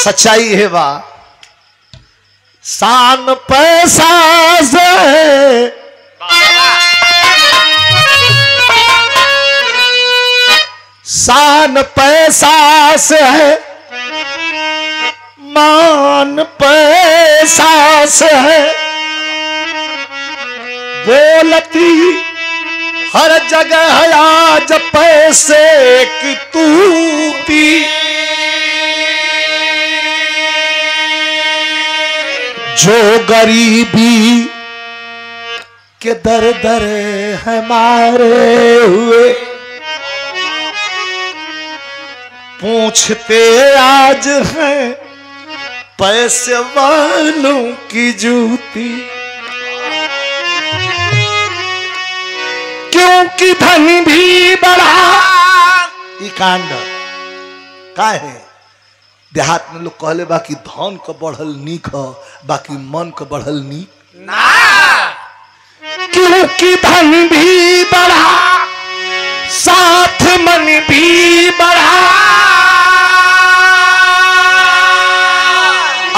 सच्चाई है बा शान पैसा से शान पैसा से है मान पैसा से है बोलती हर जगह आज पैसे की तूती जो गरीबी के दर दर है मारे हुए पूछते आज हैं पैसे वालों की जूती क्योंकि धन भी बढ़ा ये कांड का है देहात में लोग कहले बाकी धन को बढ़ल नीक हो बाकी मन को बढ़ल नीक ना क्योंकि धन भी बढ़ा साथ मन भी बढ़ा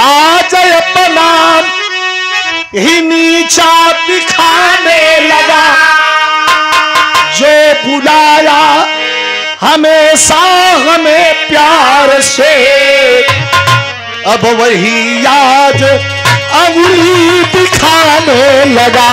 आज अपना ही नीचा दिखाने लगा जो बुलाया हमेशा हमें प्यार से अब वही आज अंगुली दिखाने लगा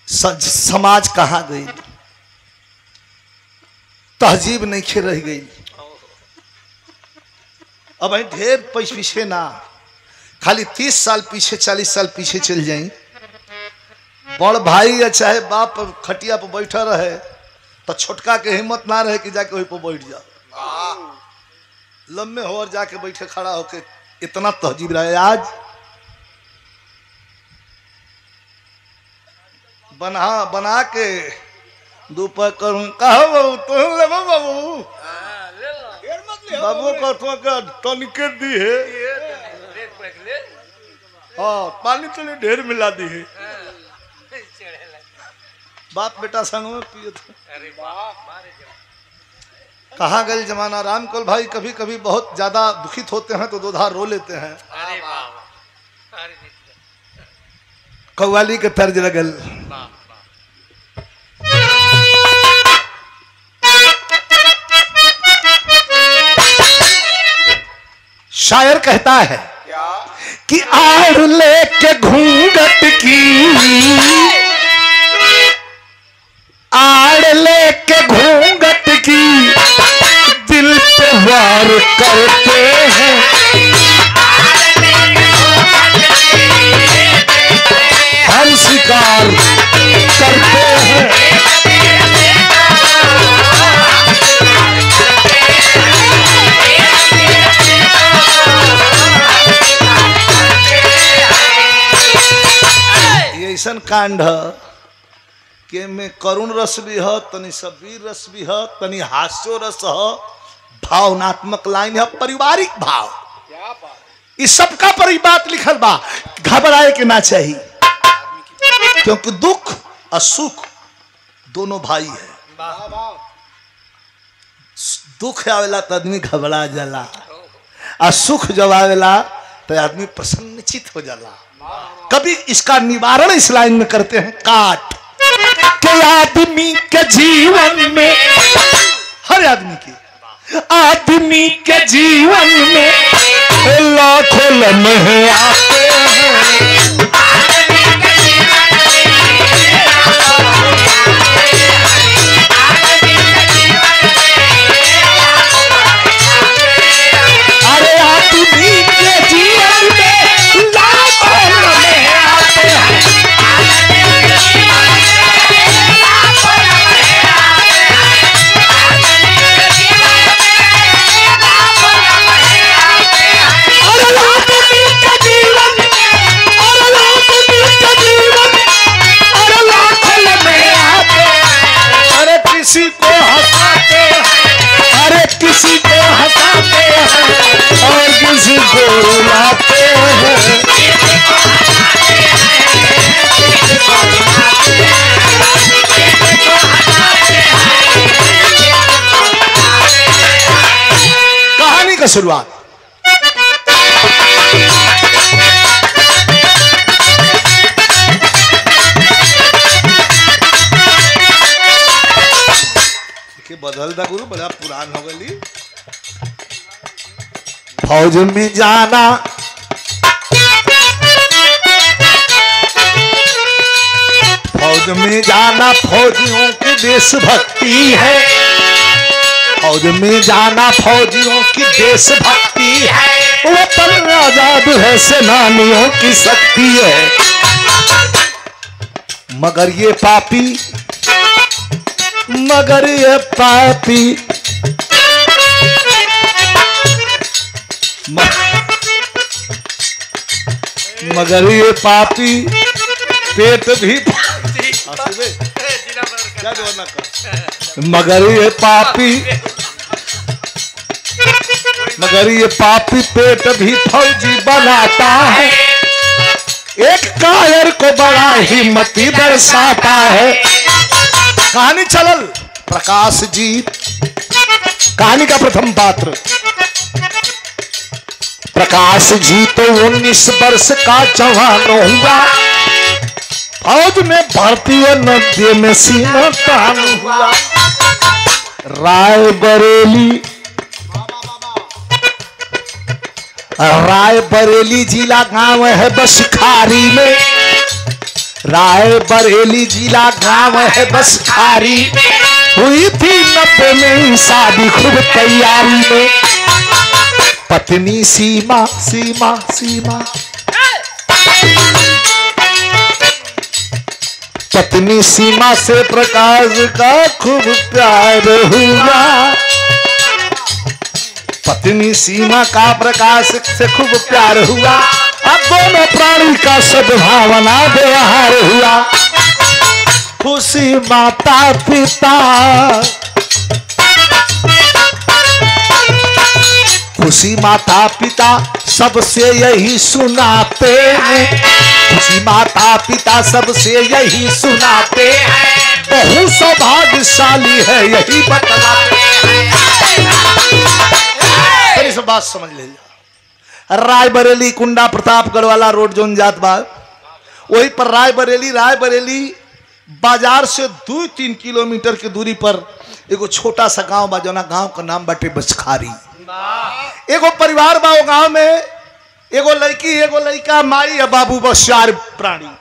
समाज कहाँ गई तहजीब नहीं खे रह गई अब ढेर पीछे ना खाली 30 साल पीछे 40 साल पीछे चल जाई बड़ भाई या चाहे बाप खटिया पर बैठा रहे तो छोटका के हिम्मत ना रहे कि जाके वही पर बैठ जाओ लम्बे हो जाके बैठे खड़ा होके इतना तहजीब रहे आज बना के दोपहर करूं कहो बाबू तुम ले बाबू बाबू को टॉनिके दी है हाँ पानी तो नहीं ढेर मिला दी है बाप बेटा संग में पिए थे कहाँ गए जमाना रामकोल भाई कभी कभी बहुत ज्यादा दुखित होते हैं तो दो धार रो लेते हैं कव्वाली के तर्ज लगल शायर कहता है कि आड़ लेके घूंघट की आड़ लेके घूंघट की दिल पे वार करते हैं हम शिकार करते हैं ऐसा कांड के में करुण रस भी है तनी सबीर रस भी है तनी हास्यो रस है भावनात्मक लाइन है पारिवारिक भाव इस सबका परिबात लिखल बा घबराए के ना चाहिए क्योंकि दुख और सुख दोनों भाई है दुख आवेला तो आदमी घबरा जाला और सुख जब आवेला तो आदमी प्रसन्नचित हो जाला कभी इसका निवारण इस लाइन में करते हैं काट के आदमी के जीवन में हर आदमी के जीवन में लाखों लम्हे आते हैं अरे आदमी के जीवन में लाखों लम्हे आते हैं जीवन का शुरुआत। बदल दा गुरु, बड़ा पुरान हो गई। फौज में जाना फौज में जाना फौजियों की देशभक्ति है। फौज में जाना फौजियों की देशभक्ति है। वतन आजाद है सेनानियों की शक्ति है। मगर ये पापी मगर ये पापी मगर ये पापी पेट भी मगर ये पापी पेट भी फौजी बनाता है। एक कायर को बड़ा हिम्मती दर्शाता है। कहानी चलल प्रकाश जी। कहानी का प्रथम पात्र प्रकाश जी तो 19 वर्ष का जवान हुआ। फौज में भर्ती 90 में सीना तान हुआ। रायबरेली जिला गांव है बसखारी में। रायबरेली जिला गांव है बसखारी में। हुई थी 90 में शादी खूब तैयारी में। पत्नी सीमा सीमा सीमा पत्नी सीमा से प्रकाश का खूब प्यार हुआ। पत्नी सीमा का प्रकाश से खूब प्यार हुआ। अब दोनों प्राणी का सद्भावना व्यवहार हुआ। खुशी माता पिता खुशी माता पिता सबसे यही सुनाते हैं। खुशी माता पिता सबसे यही सुनाते हैं। बहुत सौभाग्यशाली है यही बतलाते हैं। सब बात समझ ले। रायबरेली कुंडा प्रतापगढ़ वाला रोड जोन जात बा, वही पर रायबरेली बाजार से 2-3 किलोमीटर की दूरी पर एगो छोटा सा गांव बा। जना गांव का नाम बाटे बसखारी। एगो परिवार बा। वो गांव में एगो लड़की एगो लड़का माई या बाबू बस 4 प्राणी।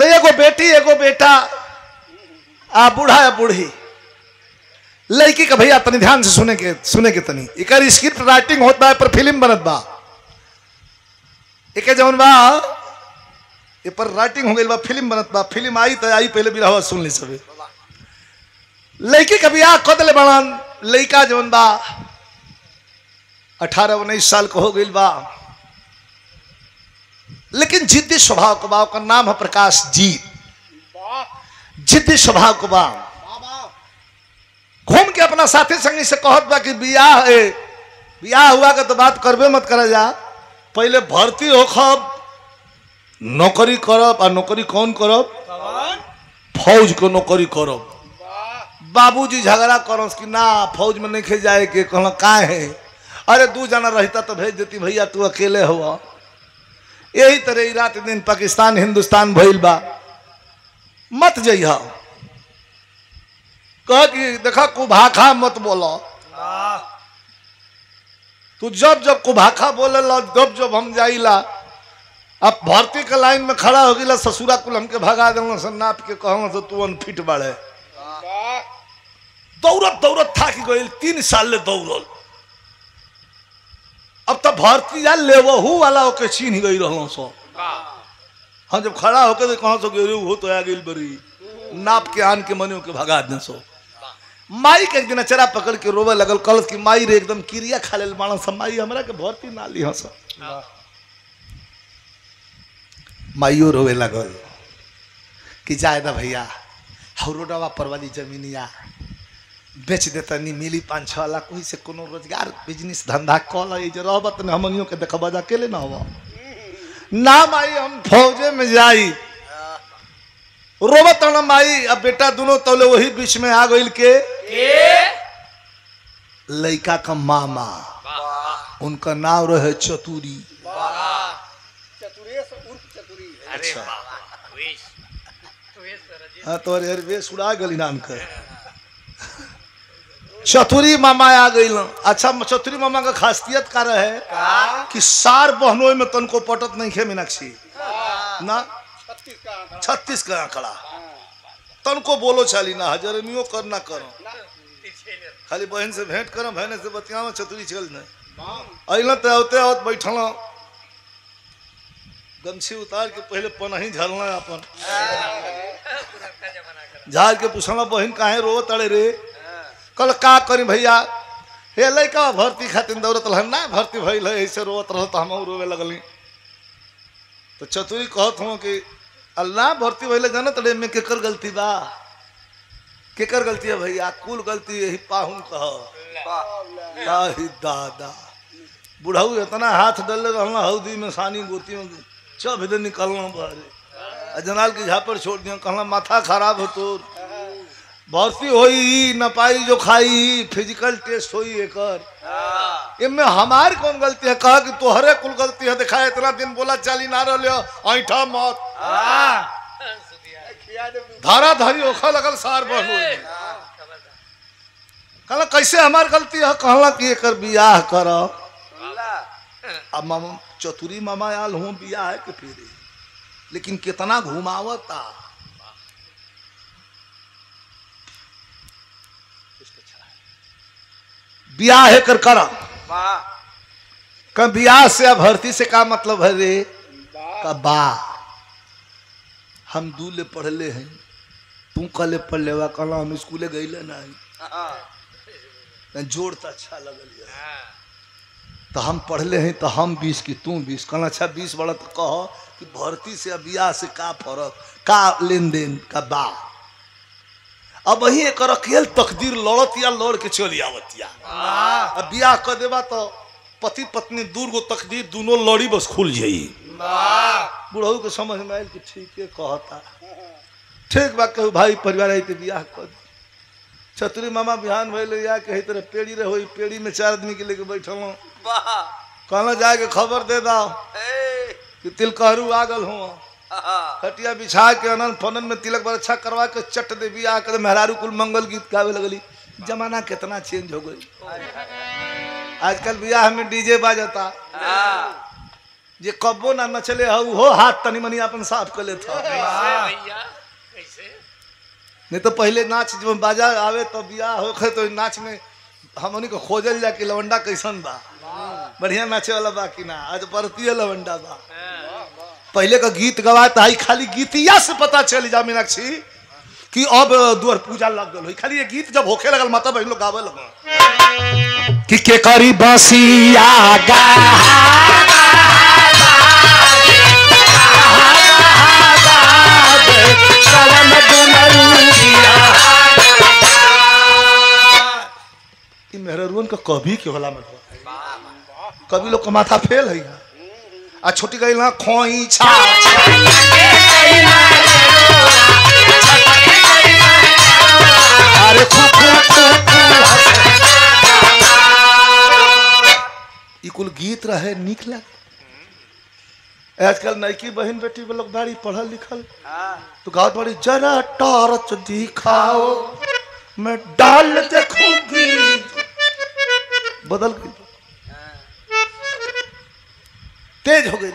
तो एगो बेटी एगो बेटा आ बूढ़ा या बूढ़ी। लड़की का भैया तनी ध्यान से सुने के तनी इकर स्क्रिप्ट राइटिंग होता है पर फिल्म बनत बा। एक जौन बा ये पर राइटिंग हो गई बा, फिल्म बनत बा। फिल्म आई तो आई पहले भी रहा सुन ली सबे। लड़की का बियाह कदले बनन। लड़का जौन बा 18-19 साल का हो गई बा, लेकिन जिद्दी स्वभाव को बा। का नाम है प्रकाश जी। जिद्दी स्वभाव को बा। घूम के अपना साथी संगी से कहत बा कि बियाह हुआ का तो बात करबे मत करा जा। पहले भर्ती हो खब नौकरी करब। और नौकरी कौन करब? फौज को नौकरी करब। बाबूजी झगड़ा करो कि ना फौज में नहीं खे जाए के। कहना का है? अरे 2 जना रहता तो भेज देती भैया, तू अकेले हुआ। यही तरह रात दिन पाकिस्तान हिंदुस्तान भइल बा। मत जइहा। कह कि देखा कुभाखा मत बोलो। तू जब कुभाखा बोले जब हम जाइला अब भर्ती के लाइन में खड़ा हो गया ससुरा कुल हमके भगा देना से नाप के कहना से तू अनफिट बाड़े। दौड़त थाक गई। 3 साल ले दौड़ल। अब तो भर्ती जा लेवहू वाला होके छीन गई रहो सो। हम जब खड़ा होके तो कहाँ से गे हो तो आ गई बड़ी नाप के आन के मनियों के भगा दे सो। माई के एक दिन अचरा पकड़ के रोवे लगल। कल की माई रे एकदम क्रिया खा ले मानो सब। माई हमरा के भर्ती ना ली हस। माइयो रोवे लगल कि जायदा भैया रोडवा पर वाली जमीनिया बेच देता नहीं मिली 5-6 लाख। वही से कोनो रोजगार बिजनेस धंधा कल रहबत न हमनियों के देखबा अकेले ना हो ना। माई हम फौजे में जाई रोबत न माई। अब बेटा दोनों तौले वही बीच में आ गई के लड़का का मामा, उनका नाम रहे चतुरी। अच्छा हाँ तो यार वेश उड़ा गली नाम कर चतुरी मामा आ गई। अच्छा चतुरी मामा का खासियत का रहे कि सार बहनों में तनको पटत नहीं खे मीनाक्षी ना 36 का आंकड़ा तनको बोलो चाली ना हजार नियो कर ना करो खाली बहन से भेंट करो बहन से बतिया चतुरी चल न अल तो आवते आवत बैठल गमछी उतार के पहले पनही झलना अपन झाड़ के पूछना बहन काहे रो तड़े रे कल का करी भैया हे लड़का भर्ती खातिर दौड़त रह ना भर्ती भइल है ऐसे रोत रह तो हम रोवे लगली तो चतुरी कहत हूँ कि अल्लाह भर्ती भइल जाना तड़े में केकर गलती बा केकर गलती है भैया कुल गलती यही पाहुन कह दादा बुढ़ाऊ इतना हाथ डले रहना हौदी में सानी गोती में चब इधर निकलना बाहर जनाल की झापड़ छोड़ दिया कहना माथा खराब हो तो भर्ती होई न पाई जो खाई फिजिकल टेस्ट होई एकर इनमें हमारी कौन गलती है कहा कि तोहरे कुल गलती है दिखाया इतना दिन बोला चाली ना रहो ऐठा मत धारा धारी ओखा लगल सार बहू कहला कैसे हमार गलती है कहला कि एकर बियाह कर अब मामा चतुरी मामा आल हूँ बियाह है कि फिर लेकिन कितना घुमावता बियाह है कर करा बियाह से अब भर्ती से का मतलब है रे का बा हम दूले पढ़ले हैं तू कले पढ़ लेवा कहला हम स्कूले गई नहीं जोड़ तो अच्छा लगल तो हम पढ़ले हैं तो हम 20 की तू 20 कहना अच्छा 20 बड़ा तो कहो कि भर्ती से बियाह से का फर्क का लेन देन का बा अब वही एक अकेल तकदीर लड़त या लड़ के चली आवतिया अब बियाह कर देवा तो पति पत्नी दूर को तकदीर दोनों लड़ी बस खुल जाई बुढ़ऊ के समझ में आयल कि ठीक है कहता ठीक बा कहू भाई परिवार आई तो बियाह कर चतुरी मामा बिहान भैल या कही तरह पेड़ी रहे हुई पेड़ी में 4 आदमी के लेके बैठल कहना जाके खबर दे दो कि तिलकहरू आ गल हूँ खटिया बिछा के अनंत फनन में तिलक बर अच्छा करवा के चट दे बियाह कर मेहरारू कुल मंगल गीत गावे लगली जमाना कितना चेंज हो गई आजकल बियाह में डीजे बाजता जे कब्बो ना नचले हो हाथ तनी मनी अपन साफ कर लेता नहीं तो पहले नाच जब बाजा आवे तो बियाह होखे तो नाच में हमनी को खोजल जा कि लवंडा कैसन बा बढ़िया नाचे वाला बा कि ना आज परती लवंडा बा पहले का गीत गवाता है खाली गीतिया से पता चल जा मीनाक्षी कि अब द्वार पूजा लग गल खाली ये गीत जब होखे लगल माता बहन लोग गावे लगल कि के करी बसिया गा मेहरुन का कभी के होला मतलब कभी लोग का माथा फेल है आ छोटी गई ना खोई छा अरे कुल गीत रहे निक लगे आजकल नईकी बहन बेटी लोग बाड़ी पढ़ल लिखल तो गाँव बड़ी जरा टॉर्च दिखाओ मैं डाल देखूंगी बदल गई तेज हो गई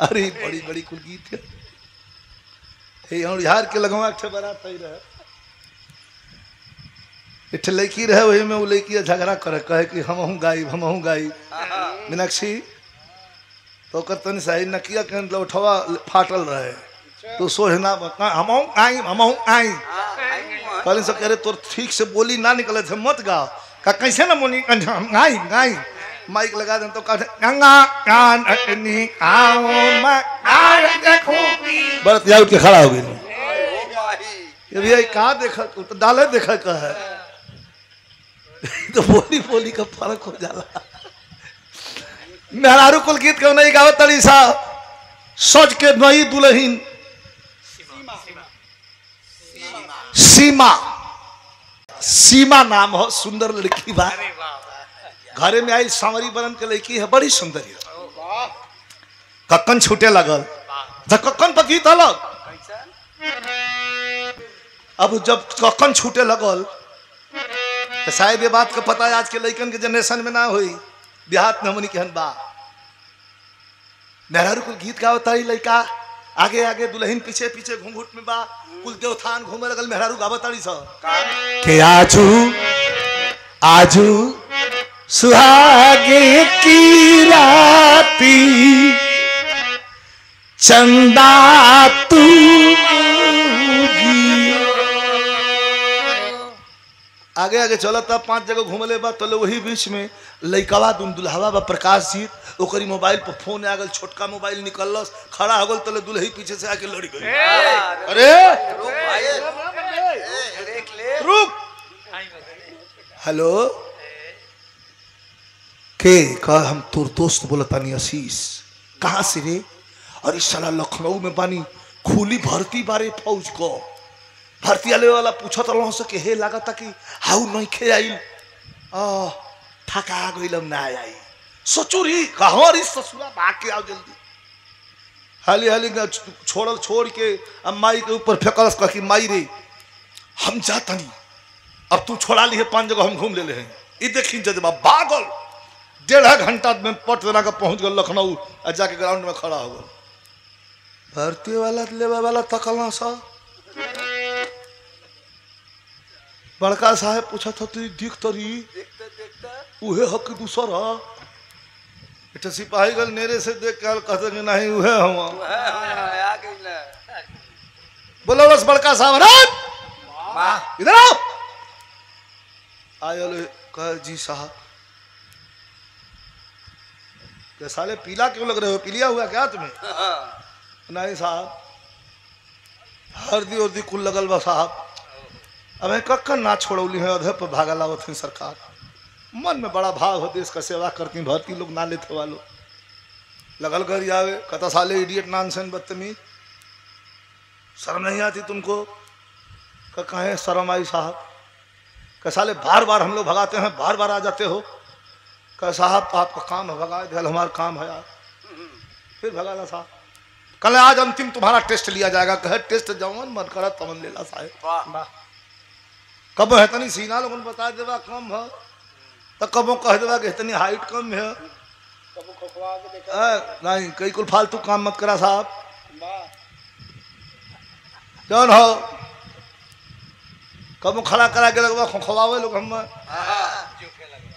अरे बड़ी बड़ी कुल गीत है बिहार के लगवा बारात रहे एक लड़की रहे वही में वो लड़की झगड़ा करे कहे कि हम गाई मीनाक्षी तो तन सही नकिया के लौठवा फाटल रहे तो सोचना हम आई कहले सब कह रहे तोर ठीक से बोली ना निकले थे मत गाओ का कैसे ना मोनी गाई माइक लगा दे तो बरत जा उठ के खड़ा हो गई ये भैया कहाँ देखा तो डाले देखा का है तो बोली का फर्क हो जाला मेहरारू कुल गीत क्यों नहीं गावत तड़ी सा सोच के नई दुल्हन सीमा सीमा नाम हो, सुंदर लड़की बा। घरे में आई सांवरी बरन के लड़की है, बड़ी सुंदर है। कक्कन छूटे लगल, जब कक्कन पर गीत अलग। अब जब कक्कन छूटे लगल तो शायद ये बात का पता है आज के लड़कन के जनरेशन में ना हुई। देहात में हमनी के हन बा मेहरारू को गीत गावता ही लड़का आगे आगे दुल्हन पीछे पीछे घूंघट में बा, कुल देवथान घूमे लगल, मेहरारू गावताड़ी सब के आजू आजू सुहागे की राती चंदा तू आगे आगे चलत था, 5 जगह घूमले बा। तो वही बीच में लइकवा दुल्हवा बा प्रकाश जी, ओकरी मोबाइल पर फोन आ गल, छोटका मोबाइल निकलस, खड़ा हो गल, तो दुल्ही पीछे से आके लड़ गई। अरे रुक, हेलो के कहा हम तोर दोस्त बोलतानी आशीष, कहाँ से रे? और इस साला लखनऊ में बानी, खुली भर्ती बारे फौज को। भर्ती आले वाला पूछत रहो से के हे लागता कि हाउ नहीं खे आइल, थका गइलम ना आई। सोचू री कहो री ससुरा भाग के आओ जल्दी। हाली हाली छोड़ के अब माई के ऊपर फेंकलस, कह कि माई रे हम जातनी, अब तू छोड़ा ली है, 5 जगह हम घूम ले हैं। ये देखी जजबा बागल 1.5 घंटा में पट देना का पहुंच गल लखनऊ, और जाके ग्राउंड में खड़ा हो गल। भर्ती वाला लेवा वाला तकलना सा, बड़का साहब पूछा था तू दिख तरी उहे हक दूसरा। बेटा सिपाही गल नेरे से देख के कहते कि नहीं उहे हम। बोलो बस बड़का साहब इधर आओ। आयो कह जी साहब, साले पीला क्यों लग रहे हो, पीलिया हुआ क्या तुम्हें? नहीं साहब, हरदी उर्दी कुल लगल बा साहब, अब कक्कन ना छोड़ौली है, अधे पर भागा लावत है सरकार। मन में बड़ा भाव हो, देश का सेवा करती भर्ती लोग ना लेते वालों लगल घर आवे, कता साले इडियट नॉनसेंस बदतमीज, शर्म नहीं आती तुमको? कहे शर्म आई साहब? कह साले बार बार हम लोग भगाते हैं, बार बार आ जाते हो। कह साहब आपका काम है भगा दे, हमारा काम है यार। फिर भगा साहब, कल आज अंतिम तुम्हारा टेस्ट लिया जाएगा। कहे टेस्ट जवन मन करा तमन लेला साहब। कब है तनी सीना लोगन बता देवा कम है, तो कबो कह देवा कि इतनी हाइट कम है, नहीं कई कुल फालतू काम मत करा साहब। कौन हो कबो खड़ा करा के लगवा खवावे लोग हम।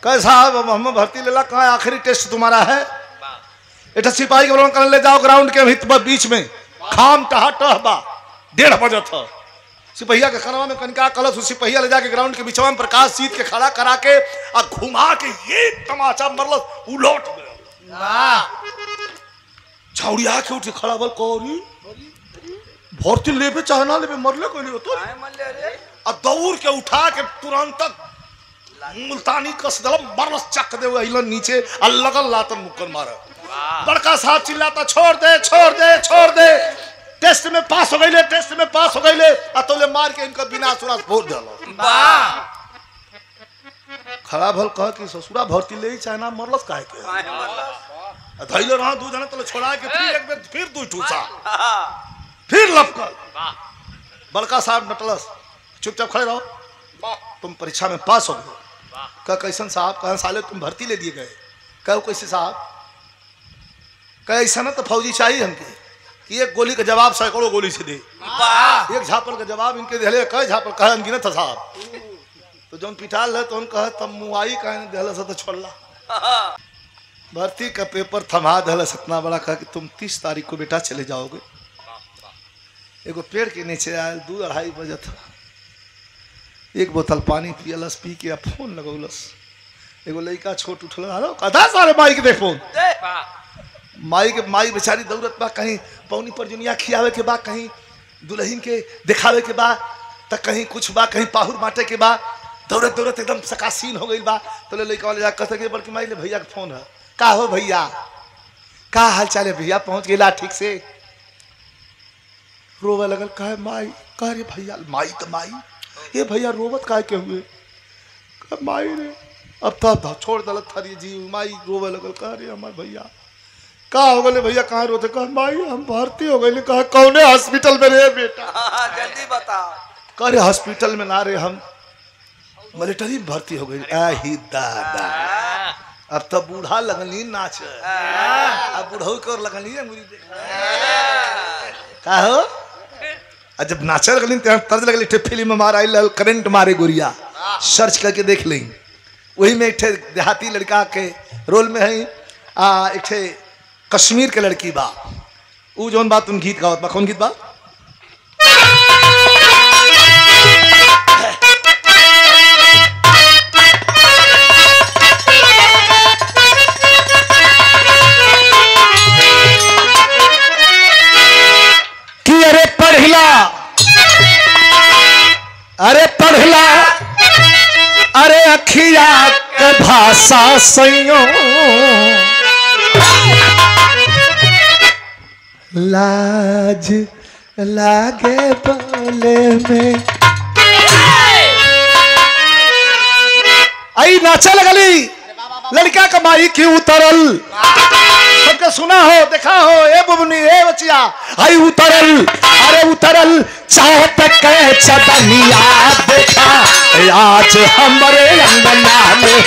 कह साहब अब हम भर्ती लेला, कहाँ आखिरी टेस्ट तुम्हारा है? इतना सिपाही के बोलो ले जाओ ग्राउंड के बीच में, खाम टहा टह बा 1:30 बजे था। सिपहिया के खनवा में कनिका कलश, उस सिपहिया ले जाके ग्राउंड के बीचवा में प्रकाश सीत के खड़ा करा के और घुमा के ये तमाचा मरलस, उलट छाउड़िया के उठ खड़ा बल कौरी भर्ती लेबे चाहे ना लेबे, मरले कोई नहीं होतो। और दौड़ के उठा के तुरंत मुल्तानी कस दल मरलस, चक दे हिलन नीचे, और लगल लातन मुक्कर मारा। बड़का साहब चिल्लाता छोड़ दे छोड़ दे छोड़ दे, टेस्ट में पास हो गई, टेस्ट में पास हो गई, अतोले मार के इनका बिना सुरा भोर डालो। खड़ा भल कह कि ससुरा भर्ती ले चाहना मरलस काहे के धैलो रहा 2 जने तो छोड़ा के फिर एक बेर फिर 2 ठूसा फिर लपकल। बड़का साहब नटलस, चुपचाप खड़े रहो, तुम परीक्षा में पास हो गए। कह कैसन साहब? कह साले तुम भर्ती ले दिए गए। कहो कैसे साहब? कह ऐसा ना तो फौजी चाहिए हमके कि एक गोली का जवाब सैकड़ों गोली से दे, एक झापड़ का जवाब इनके दे। कह झापड़ कहे अनगिनत था साहब, तो जौन पिटाल है तो उन कहे तब मुआई कहे दहल से तो छोड़ला। भर्ती का पेपर थमा दहल इतना बड़ा, कहा कि तुम 30 तारीख को बेटा चले जाओगे। एगो पेड़ के नीचे आयल, 2-2:30 बजे था, एक बोतल पानी पियलस, पी के फोन लगौलस। एगो लड़का छोट उठल, हेलो कदा सारे माई के दे फोन। माई बेचारी दौड़त बा, कहीं पौनी पर जुनिया खियावे के बा, कहीं दुल्हन के दिखावे के बा, तो कहीं कुछ बा, कहीं पाहुर बांटे के बा। दौड़त दौड़त एकदम सकासीन हो गई बा। तो लड़का वाले जाकर कहते बल्कि माई ले भैया का फोन है। का हो भैया, का हाल चाल है भैया, पहुंच गेला ठीक से? रोवे लगल, कहे माई, कह रे भैया, माई तो माई, ये भैया रोवत काहे के हुए? माई रे अब तो छोड़ दलत थारी जी। माई रोवे लगल, कह रे हमार भैया का हो गए भैया, कहाँ रोते? कहा माई हम भर्ती हो गए। कहा कौने हॉस्पिटल में रे बेटा? जल्दी बताओ। कह रे हॉस्पिटल में ना रे, हम मिलिट्री में भर्ती हो गई। आही दादा, अब तो बूढ़ा लगनी नाच, अब बूढ़ऊ कर लगनी का हो। और जब नाचे लगनी तर्ज लगली फिल्म में मारा आई करंट मारे गोरिया, सर्च करके देख लें। वही में एक देहाती लड़का के रोल में है, एक कश्मीर के लड़की बा। उ जोन बात तुम गीत गावत बा, कौन गीत बा? कि अरे पढ़ला, अरे पढ़ला, अरे अखिया के भाषा सैयो लाज लागे बोले में। आई नाचे लगली लड़का कमाई की उतरल, सबके सुना हो देखा हो ए बुबनी ए बचिया। आई उतरल, अरे उतरल चाहत के चदनिया देखा आज हमरे अंगना में।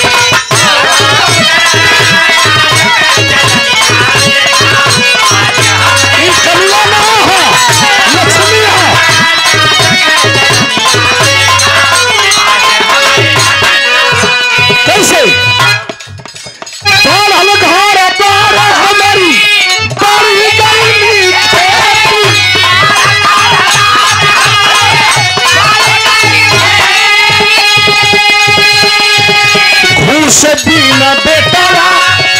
कमिया ना हो, लक्ष्मी हो। कैसे घर बार हमारी बड़ी गई घूस बिना बेटा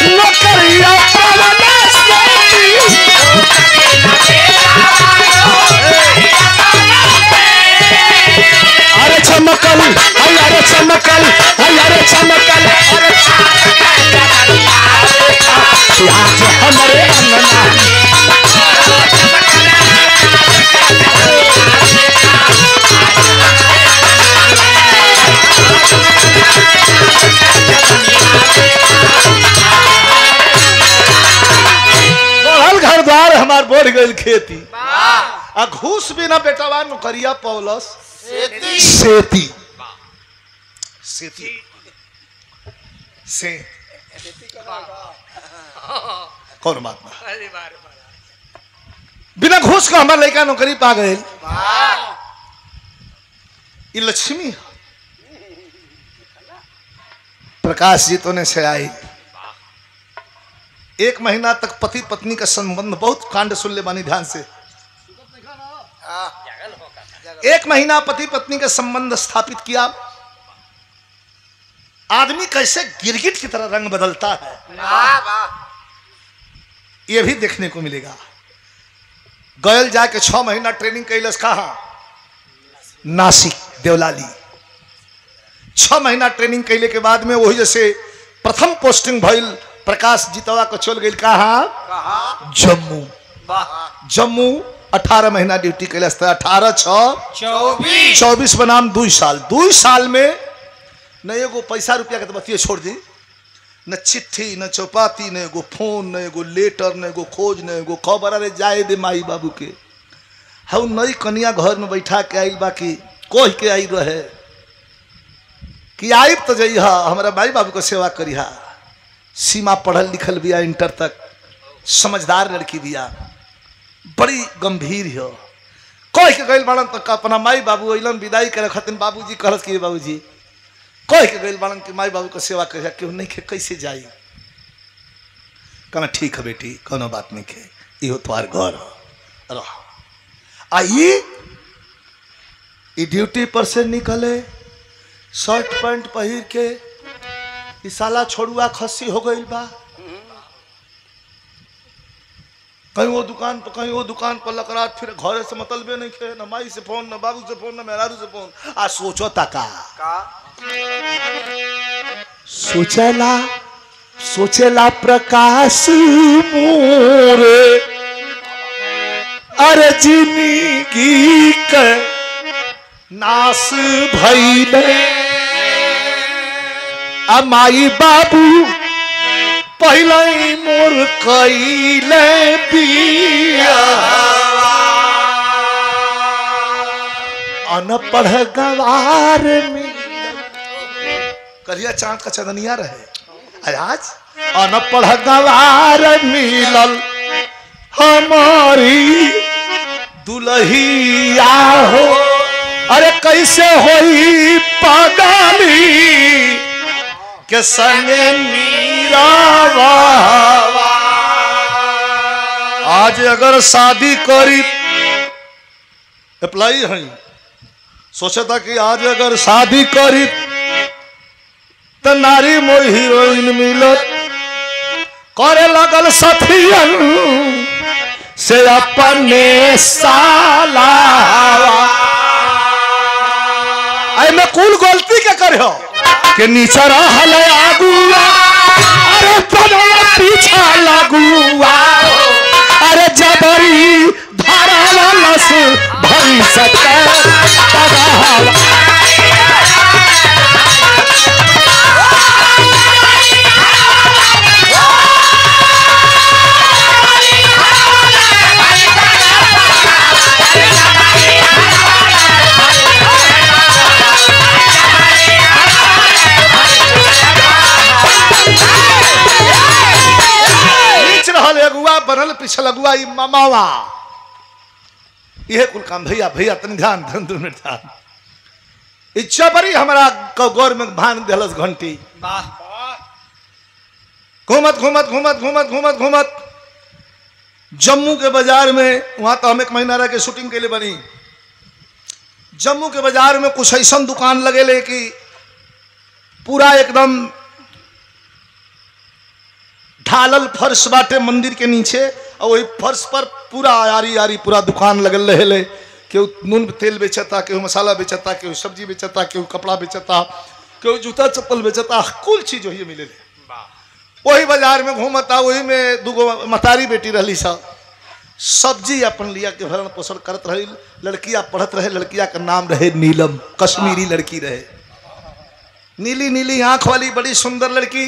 नौकरिया अरे चमकल, अरे चमकल, अरे चमकल, अरे आज हमारे अंगना। घर द्वार हमार बढ़ गई खेती, आ घूस बिना बेटवा नौकरिया पौलस सेती सेती से कौन बात बा? बिना घूस का हमारे लड़का नौकरी पा गए। ये लक्ष्मी प्रकाश जी तो ने से आई। एक महीना तक पति पत्नी का संबंध, बहुत कांड सुन ले बानी ध्यान से। एक महीना पति पत्नी का संबंध स्थापित किया। आदमी कैसे गिरगिट की तरह रंग बदलता है यह भी देखने को मिलेगा। गयल जाके 6 महीना ट्रेनिंग कैलस, कहा नासिक देवलाली। 6 महीना ट्रेनिंग कैले के बाद में वही जैसे प्रथम पोस्टिंग भइल प्रकाश जीतवा को चल गई, कहा जम्मू। जम्मू 18 महीना ड्यूटी कैलस। 18 6 24 बनाम 2 साल। 2 साल में न एगो पैसा रुपया के तो बतिये छोड़ दी, न चिट्ठी न चौपाती, न एगो फोन, न एगो लेटर, न एगो खोज, न एगो खबर। अरे जाए दे माई बाबू के। हऊ नई कनिया घर में बैठा के आई, बाकी कोह के आई रहे कि आई तो जइहा हमारा माई बाबू को सेवा करिहा। सीमा पढ़ल लिखल बिया, इंटर तक, समझदार लड़की बिया, बड़ी गंभीर हो। कोह के गइल बाड़न तक अपना माई बाबू अइलन विदाई करे खातिर। बाबूजी कहत कि बाबूजी कोह के गइल बाड़न कि माई बाबू को सेवा करे, क्यों नहीं के कैसे जाई? कहना ठीक है बेटी, कोनो बात नहीं के, इहो तुम्हार घर रह। आई ड्यूटी पर से निकले, शर्ट पैंट पहिर के, ई साला छोड़ुआ खस्सी हो गई बा। कहीं वो दुकान पर कहीं वो दुकान पर लकरात, फिर घरे से मतलबे नहीं खे, न माई से फोन, न बाबू से फोन, न मेहरारू से फोन। आ सोचो तका सोचेला प्रकाश मोरे, अरे जिंदगी के नास भइले। आ माई बाबू पहले मोर कैले बिया अनपढ़ गवार में करिया चांद का चंदनिया रहे आज अनपढ़ गवार मिलल हमारी दुल्हिया हो। अरे कैसे होई पगली के संगे मीरावा आज अगर शादी करी अप्लाई है सोचा था कि आज अगर शादी करी तो नारी मोर हीरोइन मिलत करे लगल सथियन से अपने साला आई मैं कुल गलती के करे हो कि नीचा रहल आगुआ अरे पीछा लगुआ अरे जबरी धारा लस भरी सके बनल पिछल अगुआ मामावा यह कुल काम भैया भैया तन ध्यान धन में ध्यान इच्छा बड़ी हमारा गौर में भान दिलस घंटी घूमत घूमत घूमत घूमत घूमत घूमत जम्मू के बाजार में वहां तो हम एक महीना रह के शूटिंग के लिए बनी जम्मू के बाजार में कुछ ऐसा दुकान लगे ले कि पूरा एकदम ढालल फर्श बाटे मंदिर के नीचे और वही फर्श पर पूरा आरी आरी पूरा दुकान लगल रहे केहू नून तेल बेचता केहू मसाला बेचता केहू सब्जी बेचता केहू कपड़ा बेचता केहू जूता चप्पल बेचता कुल चीज वही मिले वही बाजार में घूमता वही में दूगो मतारी बेटी रही सब्जी अपन लिया के भरण पोषण करत रही लड़कियां पढ़त रहे लड़किया का नाम रहे नीलम कश्मीरी लड़की रहे नीली नीली आंख वाली बड़ी सुंदर लड़की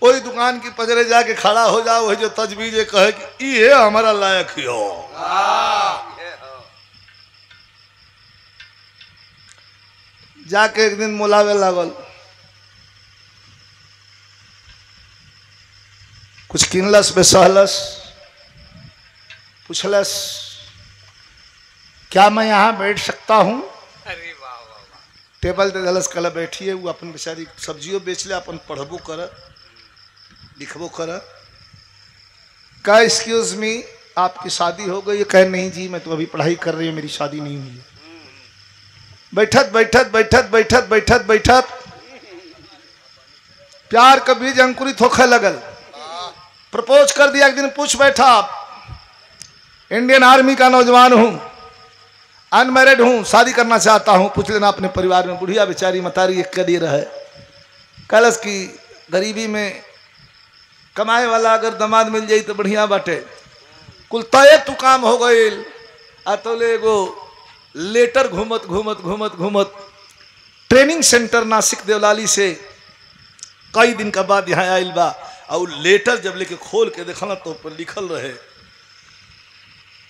वही दुकान की पजरे जाके खड़ा हो जाओ वही जो तजवीज कहे कि ये हमारा लायक ही हो जाके एक दिन मोलावे लागल कुछ किनलस बेसहलस पूछलस क्या मैं यहाँ बैठ सकता हूँ टेबल दे दलस कल बैठिए वो अपन बेचारी सब्जियों बेच ले अपन पढ़बो कर लिखबो कर का एक्सक्यूज मी आपकी शादी हो गई कह नहीं जी मैं तो अभी पढ़ाई कर रही हूँ मेरी शादी नहीं हुई है बैठत बैठत बैठत बैठत बैठत बैठत प्यार का बीज अंकुरित होखे लगल प्रपोज कर दिया एक दिन पूछ बैठा इंडियन आर्मी का नौजवान हूं अनमैरिड हूं शादी करना चाहता हूं पूछ लेना अपने परिवार में बुढ़िया बेचारी मतारी एक करियर है कलश की गरीबी में कमाए वाला अगर दामाद मिल जाई तो बढ़िया बाटे कुल तय तू काम हो गई अतोले एगो लेटर घूमत घूमत घूमत घूमत ट्रेनिंग सेंटर नासिक देवलाली से कई दिन के बाद यहाँ आयल बा और लेटर जब लेके खोल के देखा तो ऊपर लिखल रहे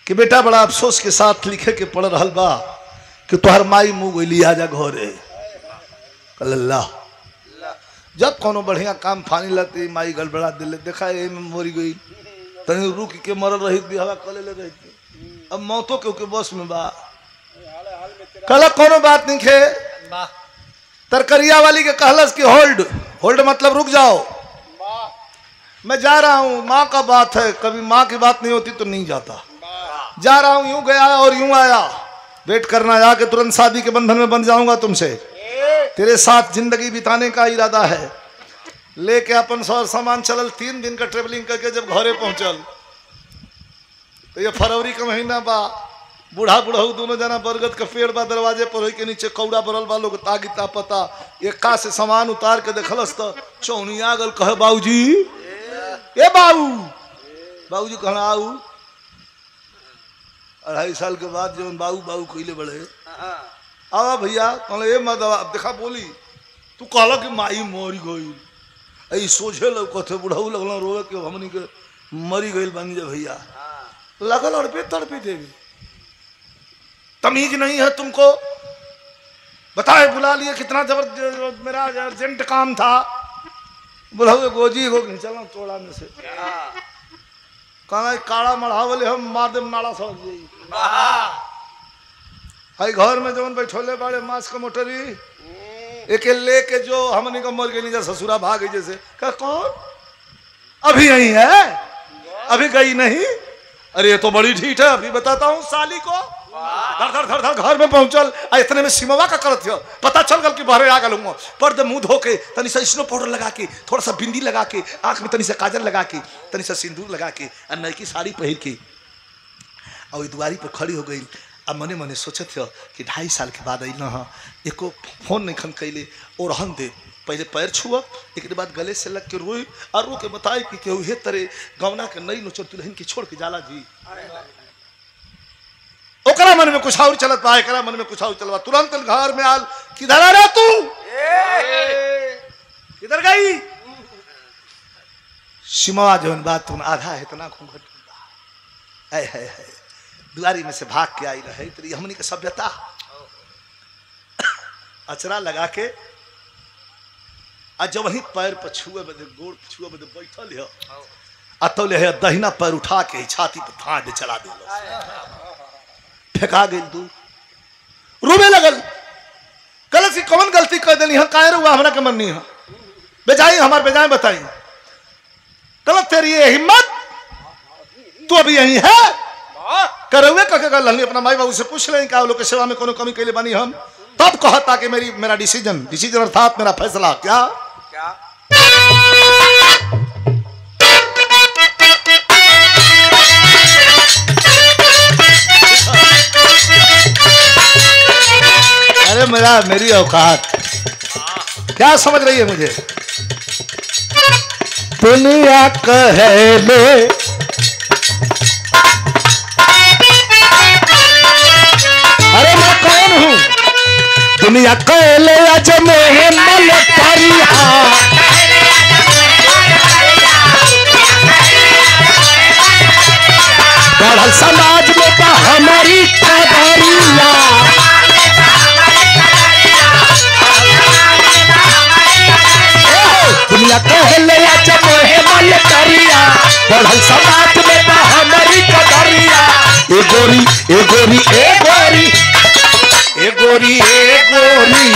कि बेटा बड़ा अफसोस के साथ लिखे के पढ़ रहा बा कि तुहर माई मुँह गई आजा घरे अल्लाह जब कोनो बढ़िया काम फानी लगती माई गड़बड़ा दिले देखा ये मोरी गई तनी रुक के मरल रही बिहवा कले ले रही अब मौतों के बस में बा कल कोनो बात नहीं खे तरकरिया वाली के कहलस कि होल्ड होल्ड मतलब रुक जाओ मैं जा रहा हूँ माँ का बात है कभी माँ की बात नहीं होती तो नहीं जाता जा रहा हूँ यूं गया और यूं आया वेट करना आके तुरंत शादी के बंधन में बंध जाऊंगा तुमसे तेरे साथ जिंदगी बिताने का इरादा है लेके अपन सर सामान चलल 3 दिन का ट्रेवलिंग करके जब घरे पहुंचल तो ये फरवरी का महीना बा बूढ़ा बुढ़ऊ दोनों जना बरगद का पेड़ बा दरवाजे पर के नीचे कौड़ा बरल बा लोग तागी तापता एक्का से सामान उतार के देखलस तो चौनिया गल कहे बाबूजी ए बाबूजी कहना आऊ 2.5 साल के बाद जो बाबू कहले बढ़े आवा भैया कहले ए मत अब देखा बोली तू कहला कि माई मरी गई ऐ सोझे लौकत है बुढ़ऊ लगल रोए कि हमनी के मरी गई बन जा भैया लगल और पे तड़पी देवी तमीज नहीं है तुमको बताए बुला लिए कितना जबरदस्त मेरा अर्जेंट काम था बुढ़ऊ गोजी हो गई चलो तोड़ा में से कहना काड़ा मढ़ावले हम मार दे नाड़ा समझ जाई हाई घर में जवन बैठोले बाड़े मांस का मोटरी एक लेके जो हमने का मर गई ससुरा भाग गई जैसे क्या कौन अभी यही है अभी गई नहीं अरे ये तो बड़ी ढीठ है अभी बताता हूँ साली को धर धर धर धर घर में पहुंचल इतने में सिमवा का करत हो पता चल गल कि बहरे आ गल पर्दे मुंह धो के तनी सा स्नो पाउडर लगा के थोड़ा सा बिंदी लगा के आंख में तनी सा काजल लगा के तनी सा सिंदूर लगा के और नई की साड़ी पहन के और दुआरी पर खड़ी हो गई। अब मने मने सोचत हो कि 2.5 साल के बाद अल हाँ एको फोन नहीं खन कैले और रहन दे पहले पैर छुआ एक बाद गले से लग के रोई और रो के बताए कि केहू हे तरे गवना के नई नोचर दुल्हन के छोड़ के जाला जी ओकरा मन में कुछ और चलत बा एकरा मन में कुछ और चलवा तुरंत घर में आल किधर आ रहा तू किधर गई सिमवा जवन बात तुम आधा है इतना घूंघट है दुआरी में से भाग के आई रहे तेरी हमनी के सभ्यता अचरा लगा के आज जब वही पैर पर छुए बदे गोड़ छुए बदे बैठल है अतौले है दहिना पैर उठा के छाती पर धाड़ दे चला दे फेंका गई दूर रोने लगल कल से कौन गलती कर दिली है कायर हुआ हमरा के मन नहीं है बेजाई हमार बेजाय बताई गलत तेरी ये हिम्मत तू अभी यही है करवे कह गल अपना माई बाबू से पूछ लें क्या लोग के सेवा में कोनो कमी कैले बनी हम तब कहता कि मेरा डिसीजन अर्थात मेरा फैसला क्या अरे मेरी औकात क्या समझ रही है मुझे दुनिया कहे ले अरे मैं कौन हूँ दुनिया कहे ले अज में मल परिहा बढ़ल समाज में का हमारी कदरिया दुनिया कहले जब मल करिया बढ़ल समाज में बा हमारी कदरिया ए गोरी ए गोरी ए गोरी ए गोरी ए गोरी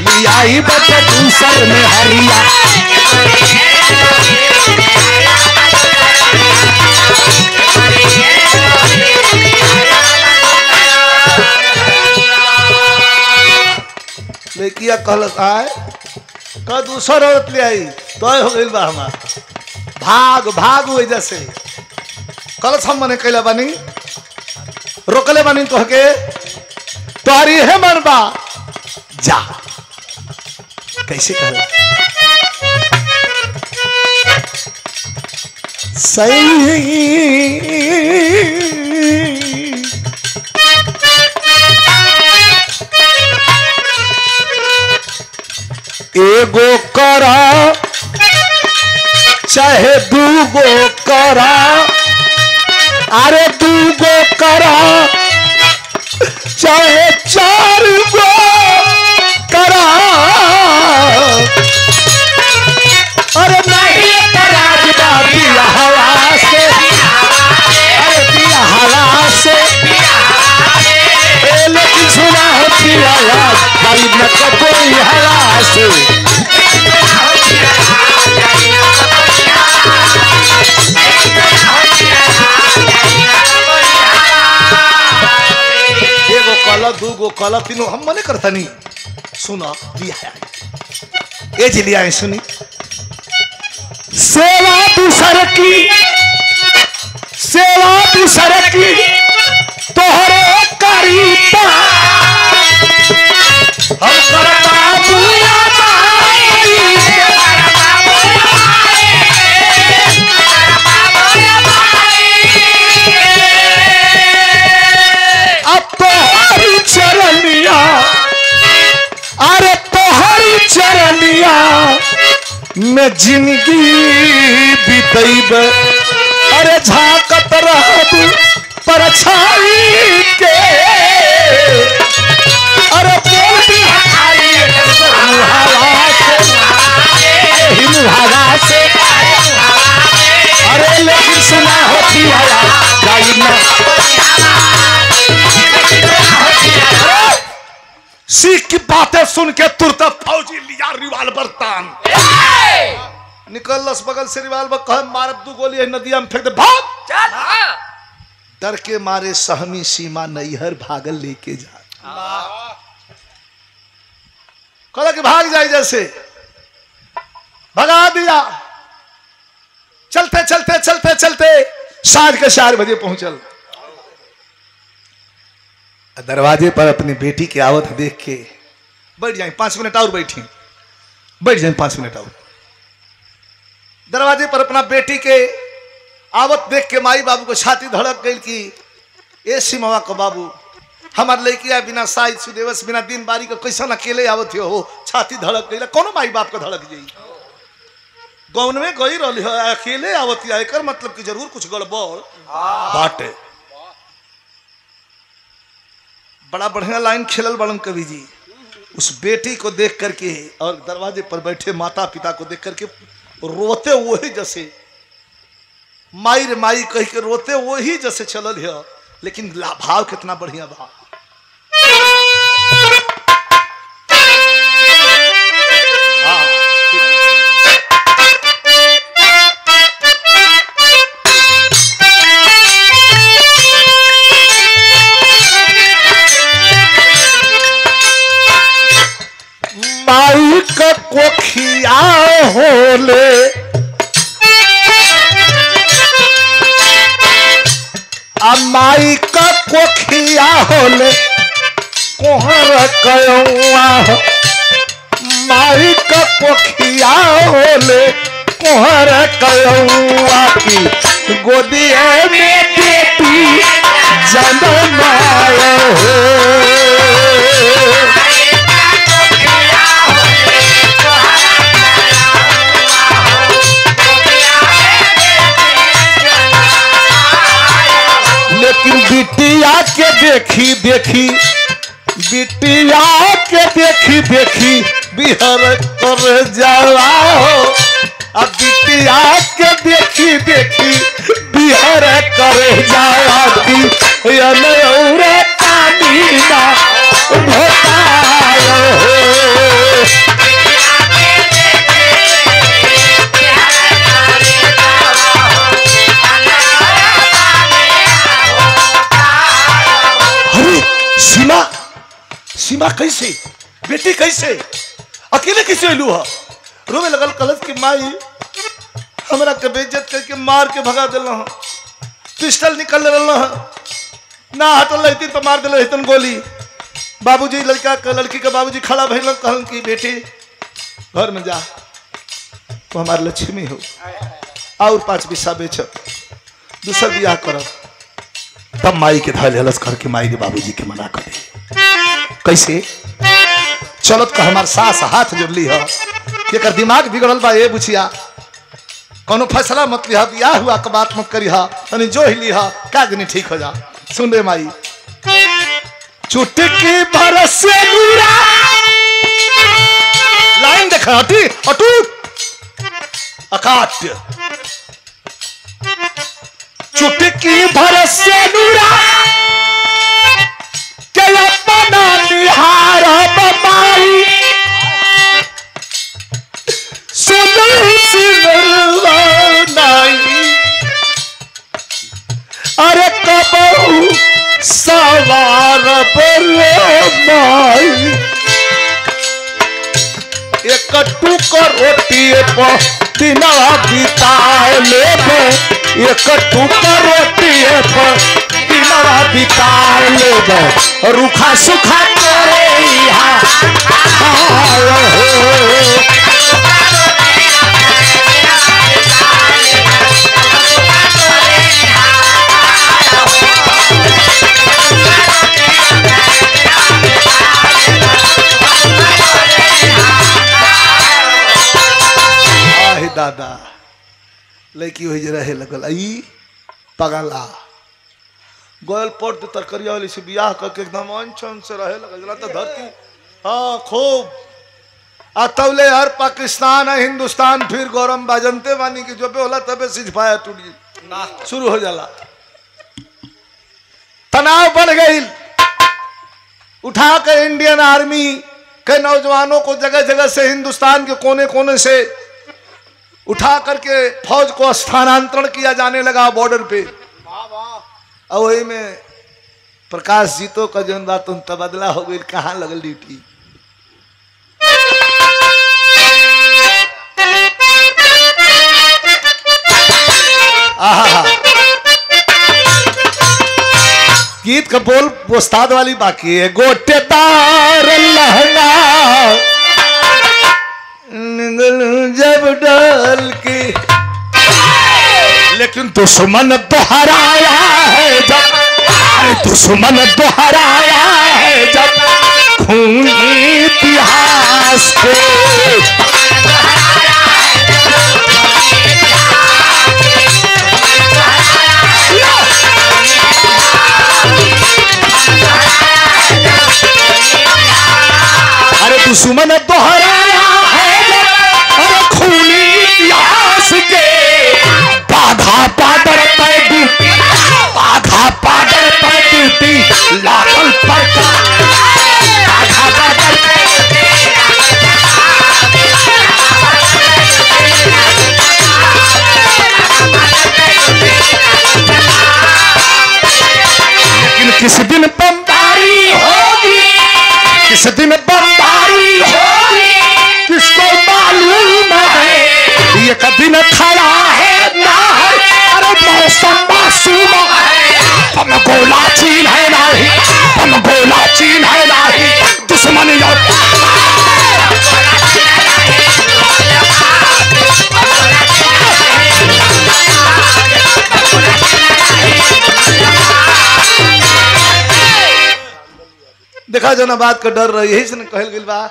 लियाई बच दूसर में हरिया लेकिया कहल आए का दूसर औरत ले आई तो हो गई बा हमार भाग भाग वजह से कल हम मने कैला बानी रोकले बानी तो के तोहरी है मरबा जा कैसे कह सही एगो करा चाहे दूगो करा अरे दूगो करा चाहे 4 गो करा अरे नहीं राजदा पिया हवा से अरे पिया हवा से लेकिन सुना है पिया गरीब न कोई हवा से एगो कला दूगो कला तीनों हम मने करता नहीं सुना लिया ये जी लिया है सुनी सेवा दूसर की तोहरे करीता हम करता बुया अब तोहरी चरनिया अरे तोहरी चरनिया मैं जिंदगी बीतैब अरे झाकत रहब परछाई के अरे बोलती मुहावा से अरे लेकिन सुना होती सीख की बातें सुन के तुरंत फौजी लिया रिवाल्वर तान निकल बगल से रिवाल्वर कह मार 2 गोली नदिया में फेंक दे भाग चल डर के मारे सहमी सीमा नैहर भागल लेके जा कहला कि भाग जाए जैसे भगा दिया चलते चलते चलते चलते साँझ के 4 बजे पहुंचल दरवाजे पर अपनी बेटी की आवत देख के बैठ जाए 5 मिनट और बैठी बैठ जाए 5 मिनट और दरवाजे पर अपना बेटी के आवत देख के माई बाबू को छाती धड़क गई कि ए सिमवा को बाबू हमार लड़किया बिना साइज सुदेवस बिना दिन बारी को कैसन अकेले आवत हो छाती धड़क गई कोनो माई बाप को धड़क जाई गौन में गई रही है अकेले आवत एकर मतलब कि जरूर कुछ गड़बड़ बाटे बड़ा बढ़िया लाइन खेलल बड़न कवि जी उस बेटी को देख करके और दरवाजे पर बैठे माता पिता को देख करके रोते वही जैसे माई रे माई कह के रोते वही जैसे चलल है लेकिन भाव कितना बढ़िया भाव माई का कोखिया होले माई का कोखिया होले कोहर कयौआ माई का कोखिया होले कोहर कयौआ की गोदिया में बेटी जन्माया हो लेकिन बिटिया के देखी देखी बिटिया के देखी देखी बिहर कर जाला हो अब बिटिया के देखी देखी बिहर कर जाला की अनौरे पानी ना भोतायो हो सीमा सीमा कैसे बेटी कैसे अकेले कैसे अलू है रोवे लगल कलश की माई हमरा के बेइज्जत करके मार के भगा दिल पिस्टल निकल रहा ना हटल रहती तो मार दिल रहतन गोली बाबूजी लड़की के बाबूजी खड़ा भइल कहलन कि बेटी घर में जा तो हमार लक्ष्मी हो और 5 पैसा बेच दूसरा बियाह करब तब माई के धल हलस करके माई के बाबूजी के मना कर कैसे चलत का हमार सास हाथ जोड़ ली है ये दिमाग बिगड़ल बा ये बुझिया कोनो फैसला मत लिहा बियाह हुआ के बात मत करिहा तनी जो ही लिहा का जनी ठीक हो जा सुन रे माई चुटकी बरस नूरा लाइन देखा हटी अटूट अकाट्य चुटकी बरस नूरा के अपना निहार बमाई अरे कबहू सवार माई एक टुकर रोटी पर दिना बिता लेबे एक टुकर रोटी पर दिना बिता लेबे रूखा सुखा करे दादा लड़की वही जे रहे लगल आई पगला गोयल पोट तरकरिया वाली से बियाह करके एकदम अनछन से रहे लगल तो धरती हाँ खूब तबले हर पाकिस्तान है हिंदुस्तान फिर गौरम बाजनते वानी की जो पे होला तबे सीज पाया टूट गई शुरू हो जाला तनाव बढ़ गई उठा कर इंडियन आर्मी के नौजवानों को जगह जगह से हिंदुस्तान के कोने कोने से उठा करके फौज को स्थानांतरण किया जाने लगा बॉर्डर पे और वही में प्रकाश जीतो का जो बात उन तबादला हो गई कहाँ लगल ड्यूटी गीत का बोल उस्ताद वाली बाकी है गोटेदार लहंगा जब डाल के लेकिन दुश्मन दोहराया है जब दुश्मन दोहराया है जब खून इतिहास को दुश्मन दोहराया है और खूनी इतिहास के बाधा पादर पे ड्यूटी बाधा पादर पे ड्यूटी लागल पड़ता बाधा पादर लेकिन किस दिन बमबारी होगी किस दिन बमबारी होगी किसको मालूम है ये कभी न खड़ा है ना अरे मौसम मासूम है हम गोला चीन है नहीं हम गोला चीन है नहीं दुश्मन देखा जो ना बात का डर रही है कहल गई बा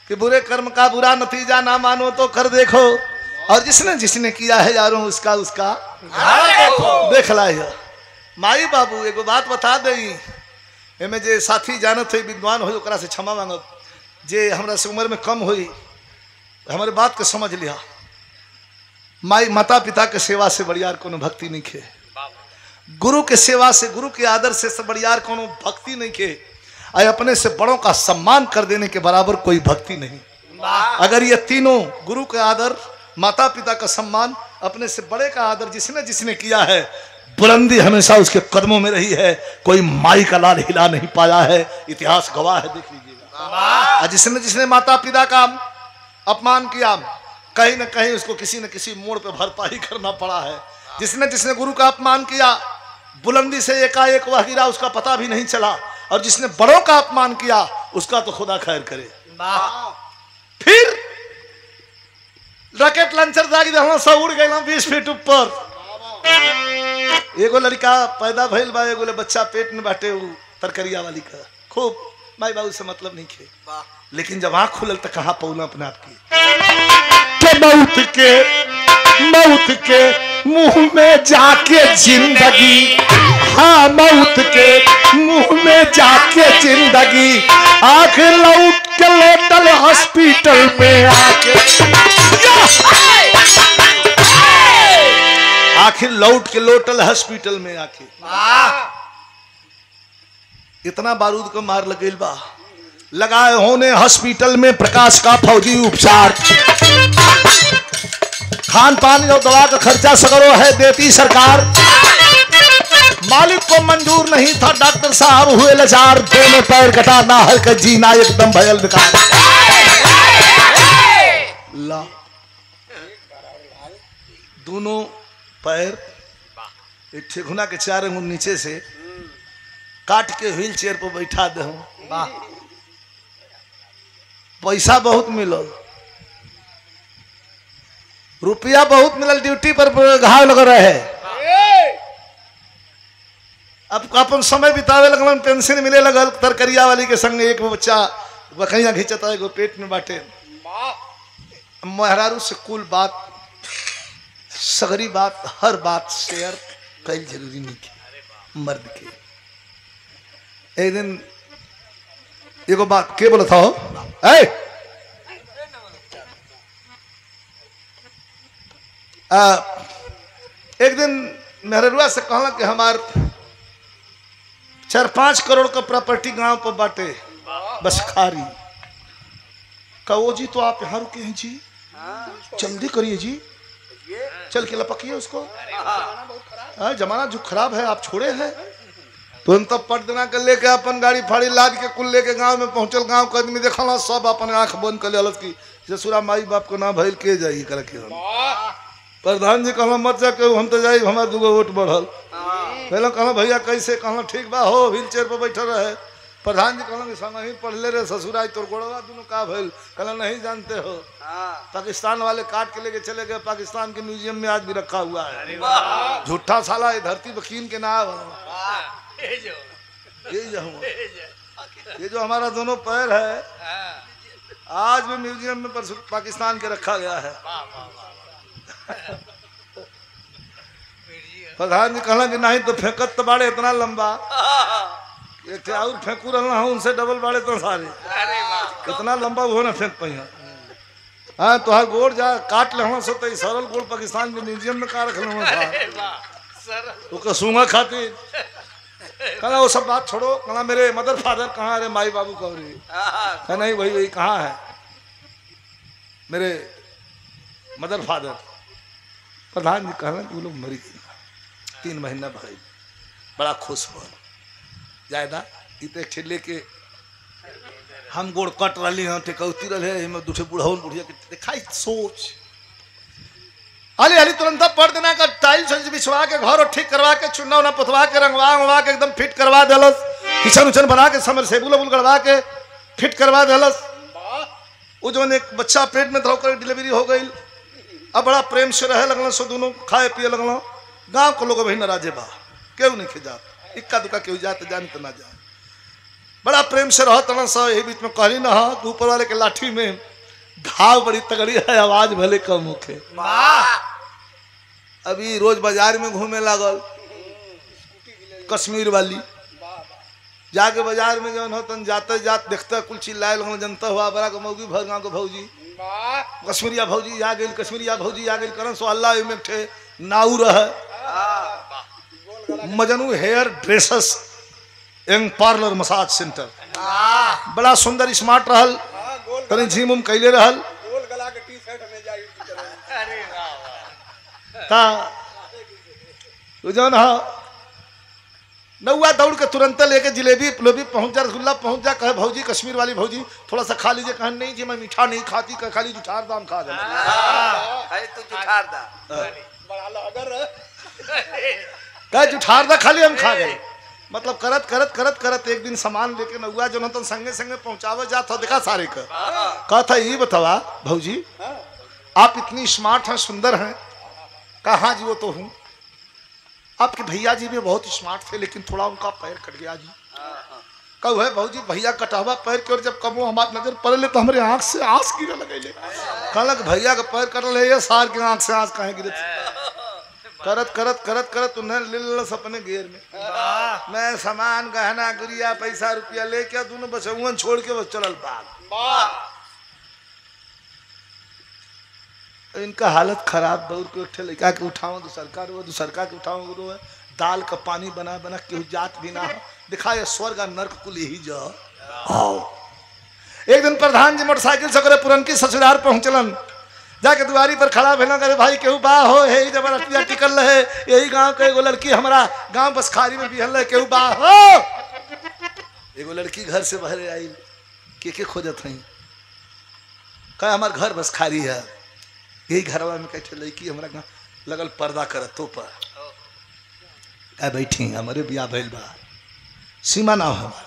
कि बुरे कर्म का बुरा नतीजा ना मानो तो कर देखो और जिसने जिसने किया है यारों उसका उसका देख ला माई बाबू एगो बात बता दई में जे साथी जानत है विद्वान हो ओकरा से क्षमा मांगब जे हमरा से उम्र में कम हुई हमारे बात के समझ लिया माई माता पिता के सेवा से बढ़ियार कोनो भक्ति नहीं खे गुरु के सेवा से गुरु के आदर से बढ़ियार कोनो भक्ति नहीं खे और अपने से बड़ों का सम्मान कर देने के बराबर कोई भक्ति नहीं अगर ये तीनों गुरु का आदर माता पिता का सम्मान अपने से बड़े का आदर जिसने जिसने किया है बुलंदी हमेशा उसके कदमों में रही है कोई माई का लाल हिला नहीं पाया है इतिहास गवाह है देख लीजिएगा जिसने जिसने माता पिता का अपमान किया कहीं न कहीं उसको किसी न किसी मोड़ पे भरपाई करना पड़ा है जिसने जिसने गुरु का अपमान किया बुलंदी से एकाएक वह गिरा उसका पता भी नहीं चला और जिसने बड़ों का अपमान किया उसका तो खुदा खैर करे फिर रॉकेट लॉन्चर दागी सब उड़ गए 20 फीट ऊपर एगो लड़का पैदा भइल बा एगो बच्चा पेट में बाटे तरकरिया वाली का खूब माई बाबू से मतलब नहीं खे लेकिन जब आँख खुलल तो कहाँ पौना अपने आप की मौत के मुंह में जाके जिंदगी हाँ मौत के मुंह में जाके जिंदगी आंख लौट के लोटल हॉस्पिटल में आके आखिर लौट के लोटल हॉस्पिटल में आके इतना बारूद को मार लगेल बा लगाए होने हॉस्पिटल में प्रकाश का फौजी उपचार खान पान और दवा का खर्चा सगरो है देती सरकार मालिक को मंजूर नहीं था डॉक्टर साहब हुए लाचार दोनों पैर कटा ना हर का जीना एकदम भयल बेकार ला दोनों पैर एक ठेकुना के 4 अंगुल नीचे से काट के व्हील चेयर पर बैठा दे पैसा बहुत मिलल रुपया बहुत मिलल ड्यूटी पर घाव लग रहे अब अपन समय बितावे लगल पेंशन मिले लगल तरकरिया वाली के संग एक बच्चा बकैया घिंचता है पेट में बाटे मेहरारू से कुल बात सगरी बात हर बात शेयर कल जरूरी नहीं की मर्द के। एक दिन एगो बात के बोला था एक दिन मेहरुआ से कहला कि हमार 4-5 करोड़ का प्रॉपर्टी गांव पर बांटे बस खारी। कहो जी तो आप यहाँ रुके हैं जी, जल्दी करिए जी, चल के लपकिए उसको। जमाना जो खराब है आप छोड़े हैं। तो हम तब पटना के लेके अपन गाड़ी फाड़ी लाद के कुल लेके गांव में पहुंचल। गांव के आदमी देखल सब अपन आंख बंद कर लिया की ससुरा माई बाप को ना भइल के जाइए कर के। प्रधान जी कहला मत जा के हम तो जाई, हमार 2 वोट बढ़ल। पहले कहला भैया कैसे, कहला ठीक बा हो, व्हील चेयर पर बैठल रहे। प्रधान जी कहला कि नहीं पढ़ले रे ससुराई तोर गोड़वा दोनों का भइल। कहला नहीं जानते हो, पाकिस्तान वाले काट के लेके चले गए, पाकिस्तान के म्यूजियम में आज भी रखा हुआ है। झूठा साला ये धरती वकील के नाम ये जो हमारा दोनों पैर है आज भी म्यूजियम में पाकिस्तान के रखा गया है। प्रधान जी कहला कि नहीं तो फेंकत तो बाड़े इतना लंबा, एक और फेंकू रहा हूँ उनसे डबल बाड़े तो सारे कितना लंबा वो ना फेंक पाई। हाँ तो हर गोड़ जा काट ले सो तो सरल गोड़ पाकिस्तान के म्यूजियम में का रख ले सूंगा खातिर। कहना वो सब बात छोड़ो, कहना मेरे मदर फादर कहाँ, अरे माई बाबू कह रही है नहीं वही वही कहाँ है मेरे मदर फादर। प्रधान जी कहना कि वो लोग मरी 3 महीना भाई बड़ा खुश हो जायदा इत लेके हम गोड़ कट रही हाँ टेकौती रहे दूठे बुढ़ाउन बुढ़िया के दिखाई सोच हाली हाली तुरंत पड़ देना का टाइल्स बिछवा के घर ठीक करवा के चुना उना पुतवा के रंगवा के एकदम फिट करवा दिलस। किचन उचन बना के समर सेबुल उबुल गड़वा के फिट करवा दिलस। वो जो एक बच्चा पेट में धोकर डिलीवरी हो गई। अब बड़ा प्रेम से रहे लगल सो दोनों खाए पिए लगल। गाँव के लोग भाई नाराजे बा केहू नहीं खिजा, इक्का दुक्का केहू जाते जाने तो ना जाए। बड़ा प्रेम से रह तना सा यही बीच में कहली ना ऊपर वाले के लाठी में घाव बड़ी तगड़ी है, आवाज भले कम होके। अभी रोज बाजार में घूमे लागल कश्मीर वाली, जाके बाजार में जौन होतन जाते जात देखते कुल चिल्लाए लगल जनता हुआ बड़ा के मौगी भर गाँव के भौजी कश्मीरिया भौजी आ गई, कश्मीरिया भौजी आ गई करन सो अल्लाह में ठे नाऊ रह Majnu hair dresses and parlour massage centre बड़ा सुंदर स्मार्ट रहल, तनी जिम उम कैले रहल। जौन नौआ दौड़ के तुरंत लेके जिलेबी लोबी पहुंच जा, रसगुल्ला पहुंच जा, कहे भौजी कश्मीर वाली भौजी थोड़ा सा खा लीजिए। कहे नहीं जी मैं मीठा नहीं खाती, कहे खाली जुठार दाम खा दे कहे जुठार दा खाली हम खा गए। मतलब करत करत करत करत एक दिन सामान लेके नौआ जो तो संगे संगे पहुंचावे जात हो देखा सारे का कहा था ये बतावा भौजी आप इतनी स्मार्ट हैं सुंदर हैं। कहा जी वो तो हूँ, आपके भैया जी भी बहुत स्मार्ट थे लेकिन थोड़ा उनका पैर कट गया जी। कब है भौजी भैया कटावा पैर के और जब कबो हमारे नजर पड़े तो हमारे आंख से आंस गिरे लगे। कहला भैया का पैर कटल है सार के आंख से आंस कहे गिरे। करत करत करत करत उन्हें ले लस अपने घेर में। मैं सामान गहना गुड़िया पैसा रुपया लेके दोनों बचौन छोड़ के बस चलल भाग। इनका हालत खराब दौड़ के उठे लड़का के उठाओ दूसर का के उठाओ दाल का पानी बना बना केहू जात भी ना हो दिखा ये स्वर्ग नर्क कुल यही जाओ। एक दिन प्रधान जी मोटरसाइकिल से करे पुरनकी ससुराल पहुंचलन, जाके दुआरी पर खड़ा भेलन करे भाई केहू बा हो हे जबरदस्ती टिकल रहे यही गांव के एगो लड़की हमारा गांव बसखारी में बिहल रहे केहू बा हो। एगो लड़की घर से बाहर आई के खोजत हई कहे हमार घर बसखारी है यही घरवा में कैठे लड़की हमारा गाँव लगल पर्दा कर तो पर बैठी हमारे बिया भैल बा सीमा नाम हमार।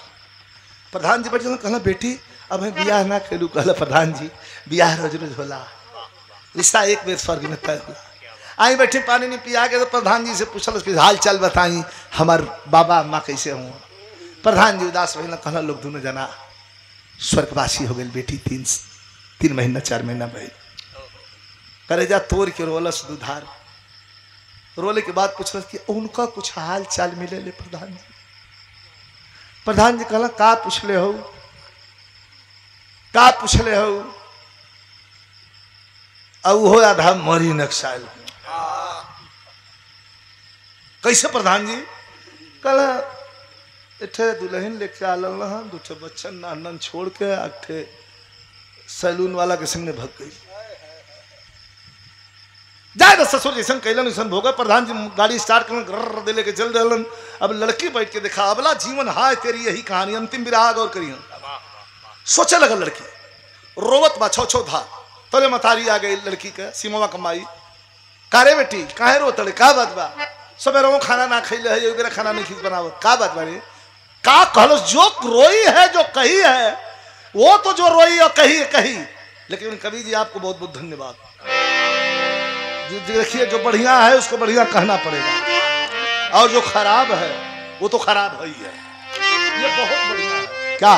प्रधान जी बैठे कहला बेटी अब हम बियाह ना कैलू। कहला प्रधान जी बियाह रोज रोज होला, रिश्ता एक बेर स्वर्ग में तय होला। आई बैठे पानी नहीं पिया के तो प्रधान जी से पूछल कि हाल चाल बताई हमार बाबा अम्मा कैसे हुआ। प्रधान जी उदास भैल कहला लोग दोनों जना स्वर्गवासी हो गए बेटी 3 महीना 4 महीना भैल करे जा तोड़ के रोलस दुधार रोले के बाद पूछल कि उनका कुछ हाल चाल मिले ले प्रधान जी। प्रधान जी कहला का पूछले हो, का पूछले हो। अब हो आधा मरी नक्साइल कैसे प्रधान जी। कहला इठे दुल्हन लेके आल दूठे बच्चन नानन छोड़ के अठे सैलून वाला के संग भग गई। जाए तो ससुर जैसन कैलन वैसन भोग। प्रधान जी गाड़ी स्टार्ट कर घर दे लेके चल दिलन। अब लड़की बैठ के देखा अबला जीवन हाय तेरी यही कहानी अंतिम विराह गौर करिए। सोचे लगा लड़की रोवत बा छो छो धा तोरे मतारी आ गई लड़की के सीमवा कमाई। कारे बेटी काहे रो तड़े का बात बा, सबेरो खाना ना खैले है ये खाना नहीं खींच बनावत का बात बारे का कहलो। जो रोई है जो कही है वो तो जो रोई और कही है कही। लेकिन कवि जी आपको बहुत बहुत धन्यवाद। देखिए जो बढ़िया है उसको बढ़िया कहना पड़ेगा और जो खराब है वो तो खराब है ही है। ये बहुत बढ़िया है। क्या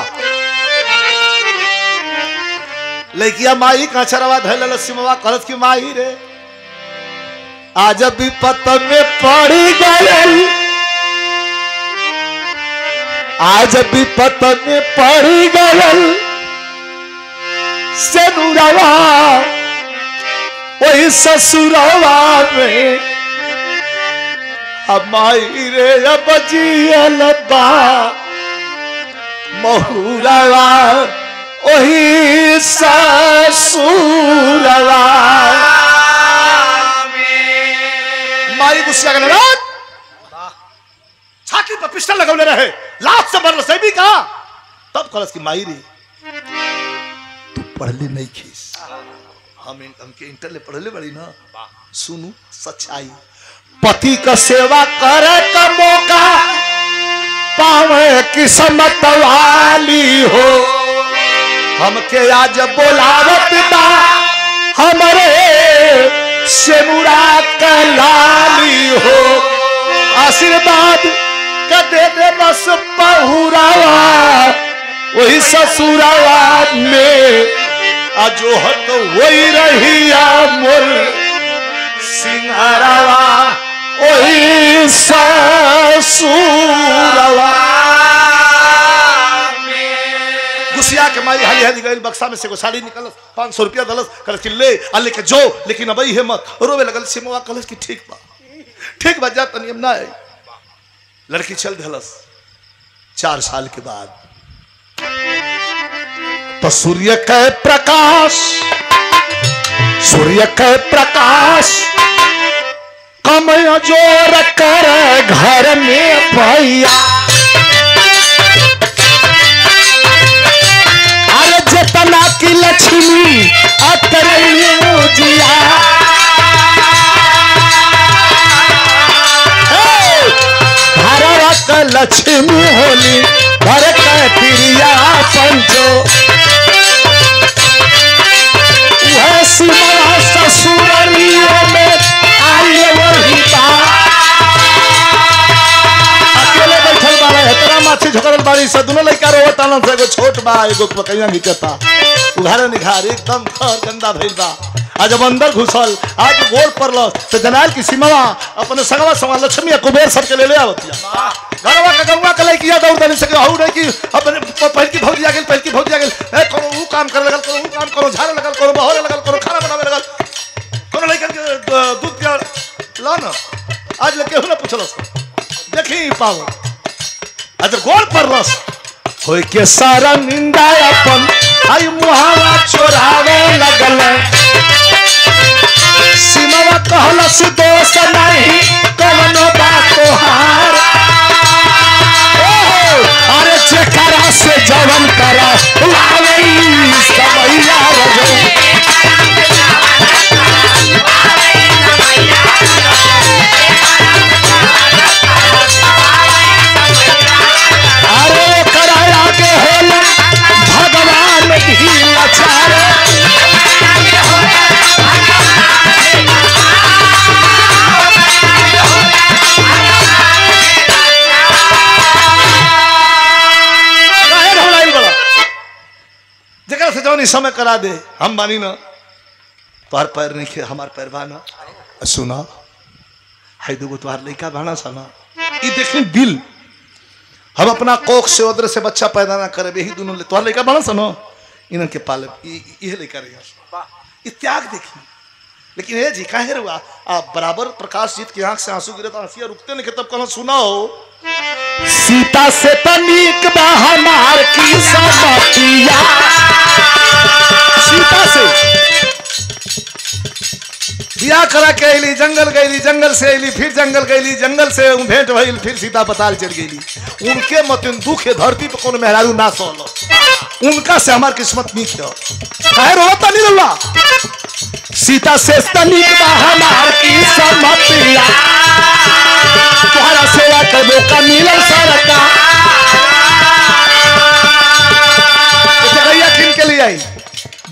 लड़किया माई कांचरवा धैल सिमवा कहत की माई रे आज विपत में पड़ी गई, आज विपत में पड़ी गई सेनुरवा वही ससुरवा में हमारी रे अब जियल बा महुरवा वही ससुरवा। माई गुस्सा कर रात छाती पर पिस्टल लगौले रहे लात से मरल से भी कहा। तब कलस की माई रे तू पढ़ली नहीं खीस हमके इंटर ले पढ़ले बड़ी ना। सुनू सच्चाई पति का सेवा करे का मौका पावे किस्मत वाली हो। हमके आज बोलावत बा हमरे सेनुरा कलाली हो। आशीर्वाद का दे दे बस बहुरावा वही ससुरावा में अजो हत वही रहिया मोर सिंगारावा वही ससुरावा। गुस्सिया के माई हाली हाली गई बक्सा में से को साड़ी निकल 500 रुपया दलस कल कि ले आ लेके जो लेकिन अब है मत रोवे लगल। सिमवा कलस की ठीक बा जा तनियम ना है। लड़की चल धलस 4 साल के बाद तो सूर्य के प्रकाश कम जोर कर घर में भैया। अरे जतना की लक्ष्मी अतरिया भारत लक्ष्मी होली भर के प्रिया पंचो वह सिमवा ससुरियों में आइए वही अकेले बैठल बाड़ा इतना माछी झोकरल बाड़ी से दोनों लड़का रोवत आलन से एगो छोट बा एगो पकैया घिचता उघारे निघार एकदम घर गंदा भइल बा। आज जब अंदर घुसल आज गोड़ पड़ल तो जनाल की सीमवा अपने संगवा संगवा लक्ष्मी कुबेर सबके ले आवतिया। घरवा का गौवा के लई किया दौड़ दे सके हऊ नहीं कि अपने पहल की भौजी आ गेल पहल की भौजी आ गेल ए कोनो ऊ काम करे लगल कोनो ऊ काम करो झाड़े लगल कोनो बहरे लगल कोनो खाना बनावे लगल कोनो लइकन के दूध के ला ना आज लेके हो ना पूछलस देखी पाओ आज गोड़ पड़लस होय के सारा निंदा अपन आई मुहावा चोरावे लगल। सिमवा कहलस दोष नहीं कवनो बात तोहार अरे जेकरा से जवन करा लावे समैया रजो। अरे कराया के होला भगवान भी लाचार समय करा दे हम मानी ना पर पैर नहीं खे हमार पैर बाना सुना हाय दुगो तुम्हार लड़का भाना सा ना ये देखी दिल हम अपना कोख से उधर से बच्चा पैदा ना करे यही दोनों तुम्हार लड़का भाना सा ना इनके पाले ये लेकर ये त्याग देखी। लेकिन ये जी काहे रुआ आप बराबर प्रकाश जीत की आंख से आंसू गिरे तो हंसिया रुकते नहीं तब कहना सुना हो सीता से तनिक हमार की समतिया सीता से बिया करा के अली जंगल गईली जंगल से अली फिर जंगल गईली जंगल से भेंट भइल फिर सीता पताल चढ़ गईली उनके मतिन दुख है धरती पे कौन मेहरारू ना सोलो उनका से हमार किस्मत नीक है काहे रोता नहीं रुआ सीता से तनिक हमार की समतिया तुम्हारा सेवा करबो का मिलन सरका गैया किन के लिए आई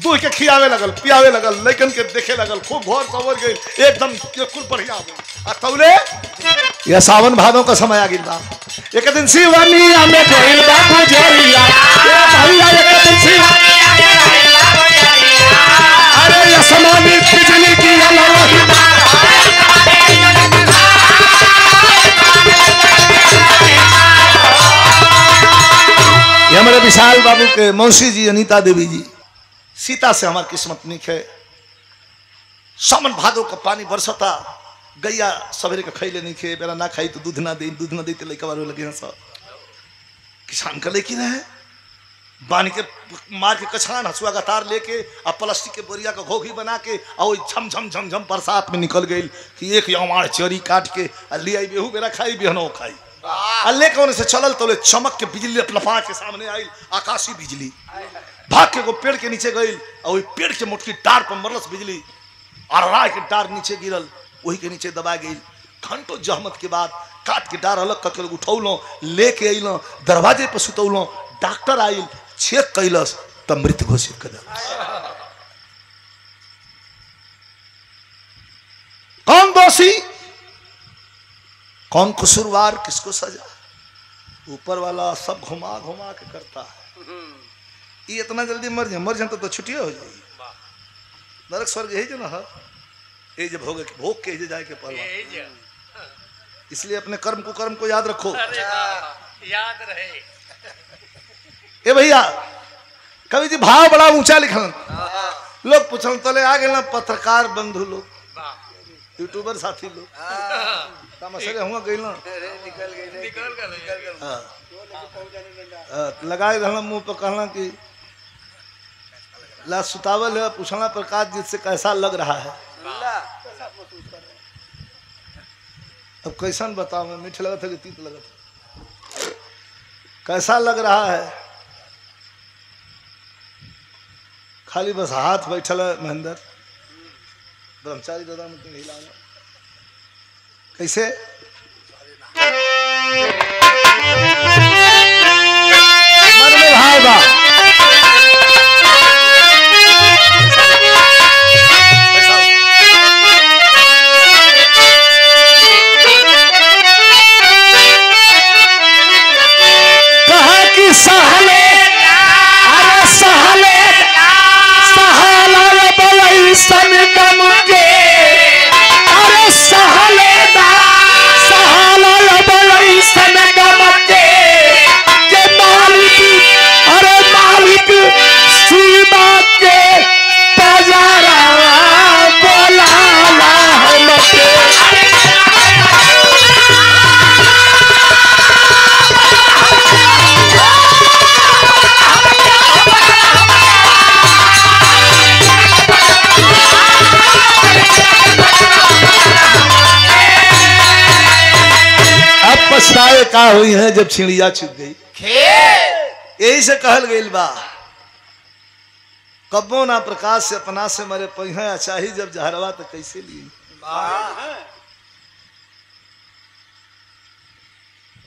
दूध के खियावे लगल पियावे लगल लेकिन के देखे लगल खूब घोर सवर गई एकदम कुल बढ़िया हो गई तौले यह सावन भादों का समय आ गिल बा एक दिन शिवनिया में गइल बा गुजरिया भैया एक दिन शिवनिया में गइल बा गुजरिया अरे ये समानी बिजली की अलवाही ये हमारे विशाल बाबू के मौसी जी अनीता देवी जी सीता से हमारी किस्मत नीक है। सावन भादो का पानी बरसता गैया सवेरे के खैले नहीं खे बेरा ना खाई तो दूध ना दे तो लड़का बार लगे सब किसान का लेकिन है बांध के मार के कछान हसुआ का तार लेके और प्लास्टिक के बोरिया का घोघी बना के और झम झम झम झम बरसात में निकल गई कि एक यमार चरी काट के ले आई बेहू बेरा खाई बेहनो खाई अल्ले कौन से चलल तो चमक के बिजली लपा के सामने आई आकाशीय बिजली भाग के को पेड़ के नीचे गई और पेड़ के मुटकी डार पर मरलस बिजली और राय के डार नीचे गिरल वही के नीचे दबा गई घंटों जहमत के बाद काट के डार अलग करके उठौलो लेके अलो दरवाजे पर सुतौलो डॉक्टर आयल चेक कैलस तब मृत घोषित कर कौन दोषी कौन कसूरवार किसको सजा ऊपर वाला सब घुमा घुमा के करता है ये इतना जल्दी मर जाए तो छुट्टियां हो जाएगी नरक स्वर्ग यही जो ना ये जब भोग के जाए के पहला इसलिए अपने कर्म को याद रखो याद रहे ए भैया कवि जी भाव बड़ा ऊंचा लिखल लोग पूछल तले आ गए ना पत्रकार बंधु लोग यूट्यूबर साथी लोग मसले हुआ गई ना लगाए रहना मुंह पर कहना कि ला सुतावल है पूछना प्रकाश जी से कैसा लग रहा है अब कैसा बताओ मैं मीठ लगा था कि तीत लगा था कैसा लग रहा है खाली बस हाथ बैठल है महेंद्र ब्रह्मचारी दादा में तुम हिलाना कैसे मन में भाव बा कहा कि सहले अरे सहले सहला बलई सन गम के अरे सहले सहला बलई सन गम के मालिक अरे मालिक सीमा के बाजारा बोला हमके पछताए का हुई है जब छिड़िया छुप गई यही से कहल गई बा कब्बो ना प्रकाश से अपना से मरे पहिया चाही जब जहरवा तो कैसे लिए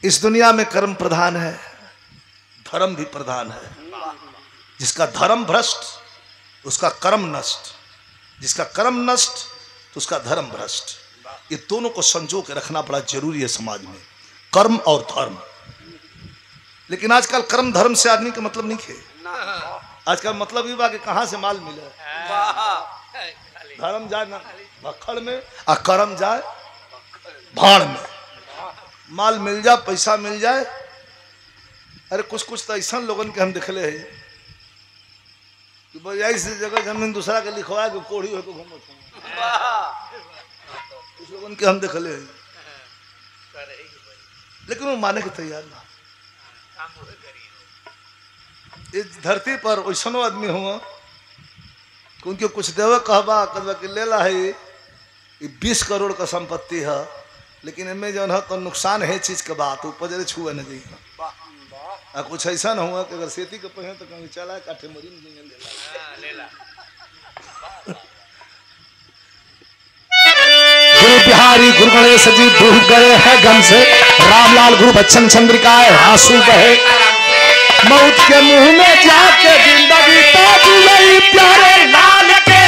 इस दुनिया में कर्म प्रधान है धर्म भी प्रधान है जिसका धर्म भ्रष्ट उसका कर्म नष्ट जिसका कर्म नष्ट तो उसका धर्म भ्रष्ट ये दोनों को संजो के रखना बड़ा जरूरी है समाज में कर्म और धर्म। लेकिन आजकल कर्म धर्म से आदमी का मतलब नहीं है आजकल मतलब ये बा कि कहाँ से माल मिले धर्म जाए ना भक्खड़ में और कर्म जाए भाड़ में। माल मिल जाए, पैसा मिल जाए। अरे कुछ कुछ तो ऐसा लोगन के हम देखले है कि भाई ऐसी जगह जमीन दूसरा के लिखवा के कोढ़ी हो तो घूमो। कुछ लोगन के हम देखले है, लेकिन वो माने के तैयार ना। इस धरती पर वैसनो आदमी हुआ क्योंकि कुछ देवे कहबा कहबा कि लेला है ये 20 करोड़ का संपत्ति है, लेकिन इनमें जो है तो नुकसान है चीज के बात ऊपर छुआ न दी। कुछ ऐसा न हुआ कि अगर खेती के पहे तो कहीं चला काठे मरी में गुरु बिहारी गुरु गणेश जी डूब गए हैं गम से। रामलाल गुरु बच्चन चंद्रिकाए आंसू बहे। मौत के मुंह में जाके जिंदगी तो गई प्यारे लाल के